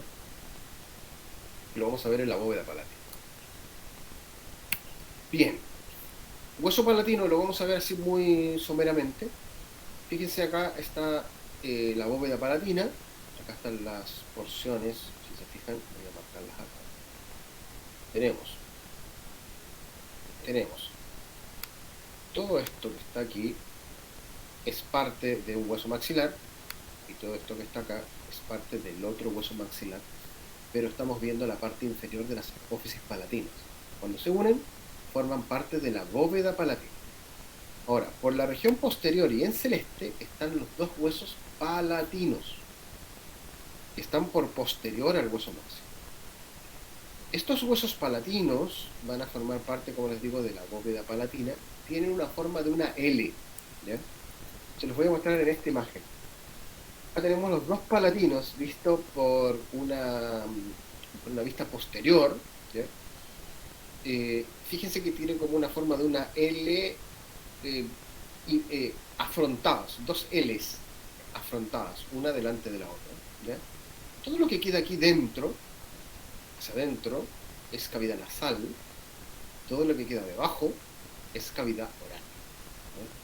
S1: Lo vamos a ver en la bóveda palatina. Bien, hueso palatino lo vamos a ver así muy someramente. Fíjense, acá está la bóveda palatina, acá están las porciones, si se fijan, voy a marcarlas acá. Tenemos todo esto que está aquí es parte de un hueso maxilar, y todo esto que está acá es parte del otro hueso maxilar, pero estamos viendo la parte inferior de las apófisis palatinas. Cuando se unen, forman parte de la bóveda palatina. Ahora, por la región posterior y en celeste están los dos huesos palatinos, que están por posterior al hueso maxilar. Estos huesos palatinos van a formar parte, como les digo, de la bóveda palatina. Tienen una forma de una L, ¿ya? Se los voy a mostrar en esta imagen. Acá tenemos los dos palatinos vistos por una vista posterior, ¿ya? Fíjense que tienen como una forma de una L afrontadas, dos Ls afrontadas, una delante de la otra, ¿ya? Todo lo que queda aquí dentro, hacia adentro, es cavidad nasal. Todo lo que queda debajo es cavidad oral, ¿no?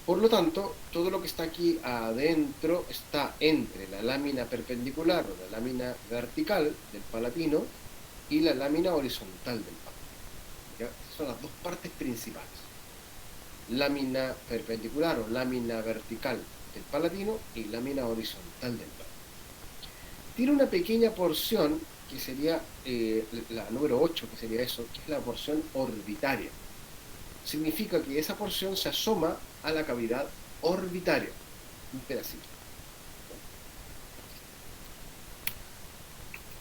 S1: Por lo tanto, todo lo que está aquí adentro está entre la lámina perpendicular o la lámina vertical del palatino y la lámina horizontal del palatino, ¿ya? Esas son las dos partes principales. Lámina perpendicular o lámina vertical del palatino y lámina horizontal del palatino. Tiene una pequeña porción que sería la número 8, que sería eso, que es la porción orbitaria. Significa que esa porción se asoma a la cavidad orbitaria, un pedacito.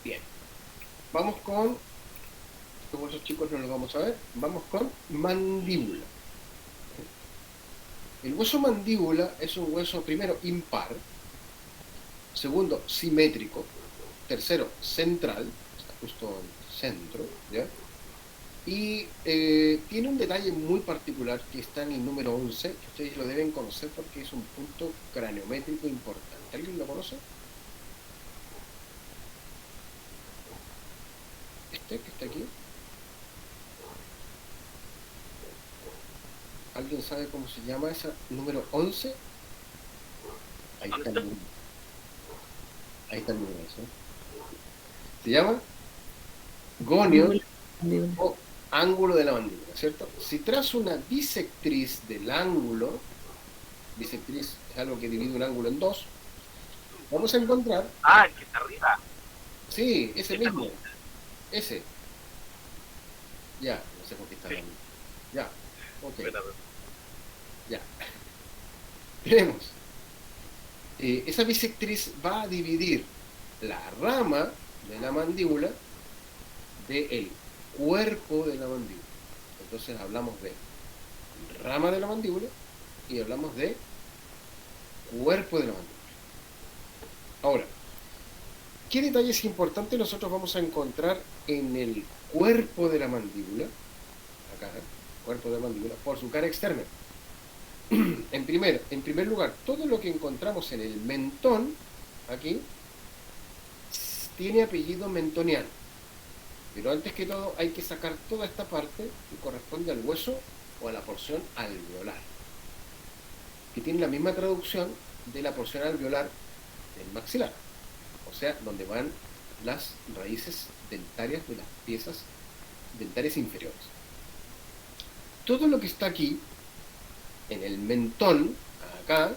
S1: Bien, vamos con, como esos chicos no los vamos a ver, vamos con mandíbula. El hueso mandíbula es un hueso, primero, impar, segundo, simétrico, tercero, central, está justo en el centro, ¿ya? Y tiene un detalle muy particular que está en el número 11, que ustedes lo deben conocer porque es un punto craniométrico importante. ¿Alguien lo conoce? Este que está aquí. ¿Alguien sabe cómo se llama esa número 11? Ahí está el número. Ahí está el número 11. Se llama gonio o ángulo de la mandíbula, ¿cierto? Si trazo una bisectriz del ángulo, bisectriz es algo que divide un ángulo en dos, vamos a encontrar...
S7: Ah, el que está arriba.
S1: Sí, ese mismo. Ese. Ya, no sé por qué está hablando. Ya, ok. Ya. Tenemos. Esa bisectriz va a dividir la rama de la mandíbula del cuerpo de la mandíbula. Entonces hablamos de rama de la mandíbula y hablamos de cuerpo de la mandíbula. Ahora, ¿qué detalles importantes nosotros vamos a encontrar en el cuerpo de la mandíbula? Acá, cuerpo de la mandíbula, por su cara externa. En primer lugar, todo lo que encontramos en el mentón, aquí, tiene apellido mentoniano. Pero antes que todo hay que sacar toda esta parte que corresponde al hueso o a la porción alveolar, que tiene la misma traducción de la porción alveolar del maxilar, o sea, donde van las raíces dentarias de las piezas dentarias inferiores. Todo lo que está aquí, en el mentón, acá,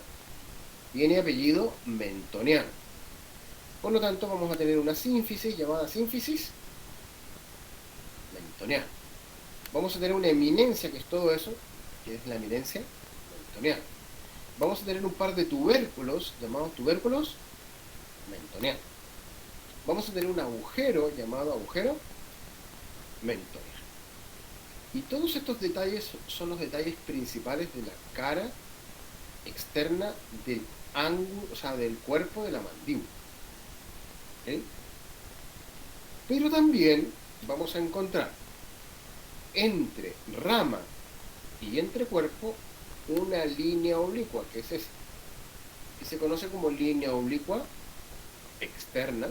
S1: tiene apellido mentoniano. Por lo tanto, vamos a tener una sínfisis llamada sínfisis mentoniana. Vamos a tener una eminencia, que es todo eso, que es la eminencia mentoniana. Vamos a tener un par de tubérculos llamados tubérculos mentonianos. Vamos a tener un agujero llamado agujero mentoniano. Y todos estos detalles son los detalles principales de la cara externa del ángulo, o sea, del cuerpo de la mandíbula. ¿Okay? Pero también vamos a encontrar entre rama y entre cuerpo una línea oblicua, que es esta, que se conoce como línea oblicua externa,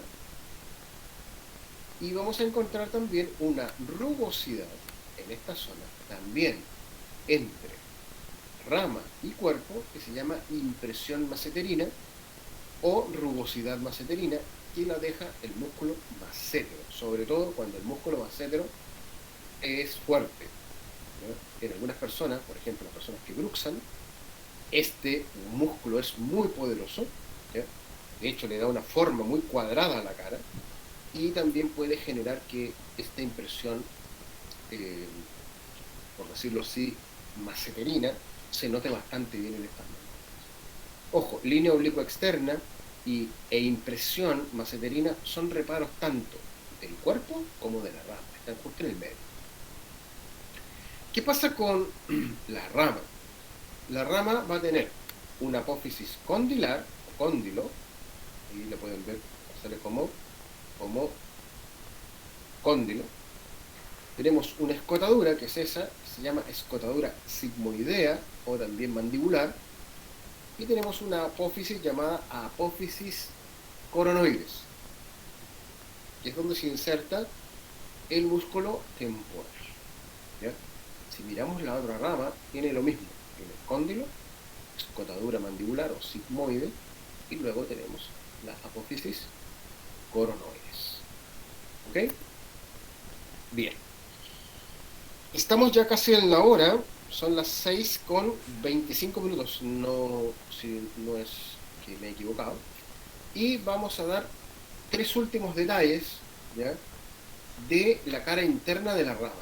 S1: y vamos a encontrar también una rugosidad en esta zona, también entre rama y cuerpo, que se llama impresión maceterina o rugosidad maceterina, que la deja el músculo massetero, sobre todo cuando el músculo massetero es fuerte, ¿no? En algunas personas, por ejemplo las personas que bruxan, este músculo es muy poderoso, ¿ya? De hecho le da una forma muy cuadrada a la cara y también puede generar que esta impresión, por decirlo así, maceterina, se note bastante bien en estas manos. Ojo, línea oblicua externa e impresión maceterina son reparos tanto del cuerpo como de la rama, están justo en el medio. ¿Qué pasa con la rama? La rama va a tener una apófisis condilar, o cóndilo, y le pueden ver, sale como cóndilo. Tenemos una escotadura, que es esa, que se llama escotadura sigmoidea, o también mandibular, y tenemos una apófisis llamada apófisis coronoides, que es donde se inserta el músculo temporal. ¿Ya? Si miramos la otra rama, tiene lo mismo, tiene cóndilo, escotadura mandibular o sigmoide, y luego tenemos la apófisis coronoides. ¿Ok? Bien. Estamos ya casi en la hora, son las 6:25, no, si no es que me he equivocado, y vamos a dar 3 últimos detalles, ¿ya?, de la cara interna de la rama.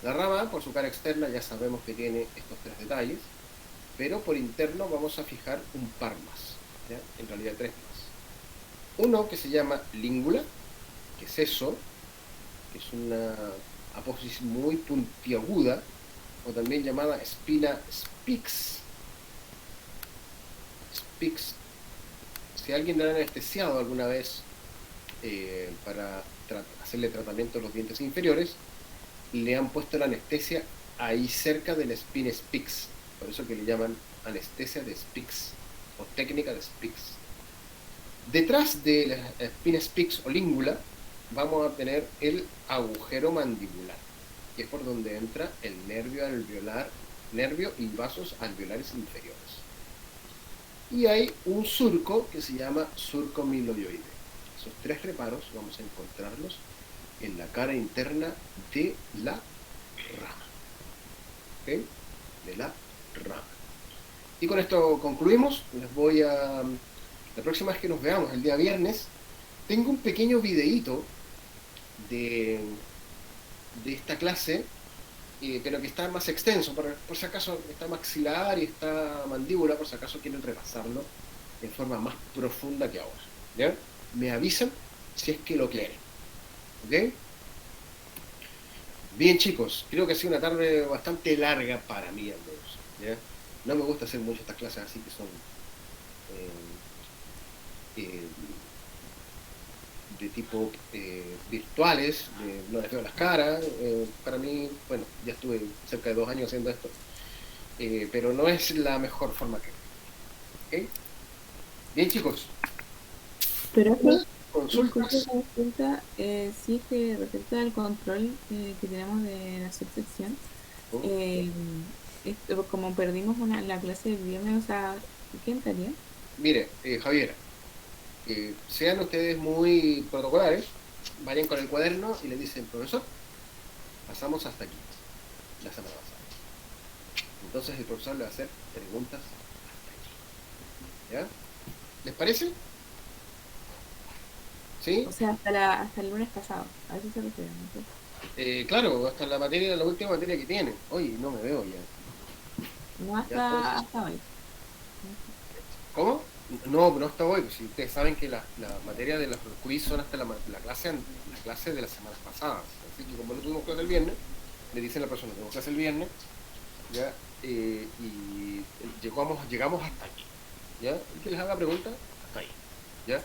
S1: La rama, por su cara externa, ya sabemos que tiene estos 3 detalles, pero por interno vamos a fijar un par más, ¿ya?, en realidad 3 más. Uno que se llama língula, que es eso, que es una apófisis muy puntiaguda, o también llamada espina Spix. Spix. Si alguien le ha anestesiado alguna vez para hacerle tratamiento a los dientes inferiores, le han puesto la anestesia ahí cerca de la espina Spix, por eso que le llaman anestesia de Spix o técnica de Spix. Detrás de la espina Spix o língula vamos a tener el agujero mandibular, que es por donde entra el nervio alveolar, nervio y vasos alveolares inferiores. Y hay un surco que se llama surco miloioide. Esos 3 reparos vamos a encontrarlos en la cara interna de la rama. ¿Ok? De la rama. Y con esto concluimos. Les voy a... La próxima vez que nos veamos, el día viernes, tengo un pequeño videíto de esta clase, pero que está más extenso, por si acaso está maxilar y está mandíbula, por si acaso quieren repasarlo de forma más profunda que ahora. ¿Ya? Me avisan si es que lo quieren. ¿Ok? Bien, chicos, creo que ha sido una tarde bastante larga para mí, al menos. ¿Ya? No me gusta hacer mucho estas clases así que son de tipo virtuales, no les veo las caras. Para mí, bueno, ya estuve cerca de 2 años haciendo esto, pero no es la mejor forma que... ¿Ok? Bien, chicos.
S3: Pero
S1: Consultas.
S3: disculpe la consulta, sí, que respecto al control que tenemos de la subsección, como perdimos la clase del viernes, o sea, ¿qué entraría?
S1: Mire, Javier, sean ustedes muy protocolares, vayan con el cuaderno y le dicen, profesor, pasamos hasta aquí, la semana pasada. Entonces el profesor le va a hacer preguntas hasta aquí. ¿Ya? ¿Les parece? ¿Sí?
S3: O sea, hasta el lunes pasado, a eso se refiere, ¿no?
S1: Claro, hasta la última materia que tienen. Oye, no me veo ya.
S3: No
S1: Ya,
S3: hasta hoy.
S1: ¿Cómo? No, no hasta hoy. Si ustedes saben que la materia de los quiz son hasta la clase de las semanas pasadas. Así que como no tuvimos clase el viernes, le dicen a la persona, tenemos clase el viernes, ¿ya? Y llegamos hasta aquí. ¿Ya? El que les haga preguntas, hasta ahí. ¿Ya?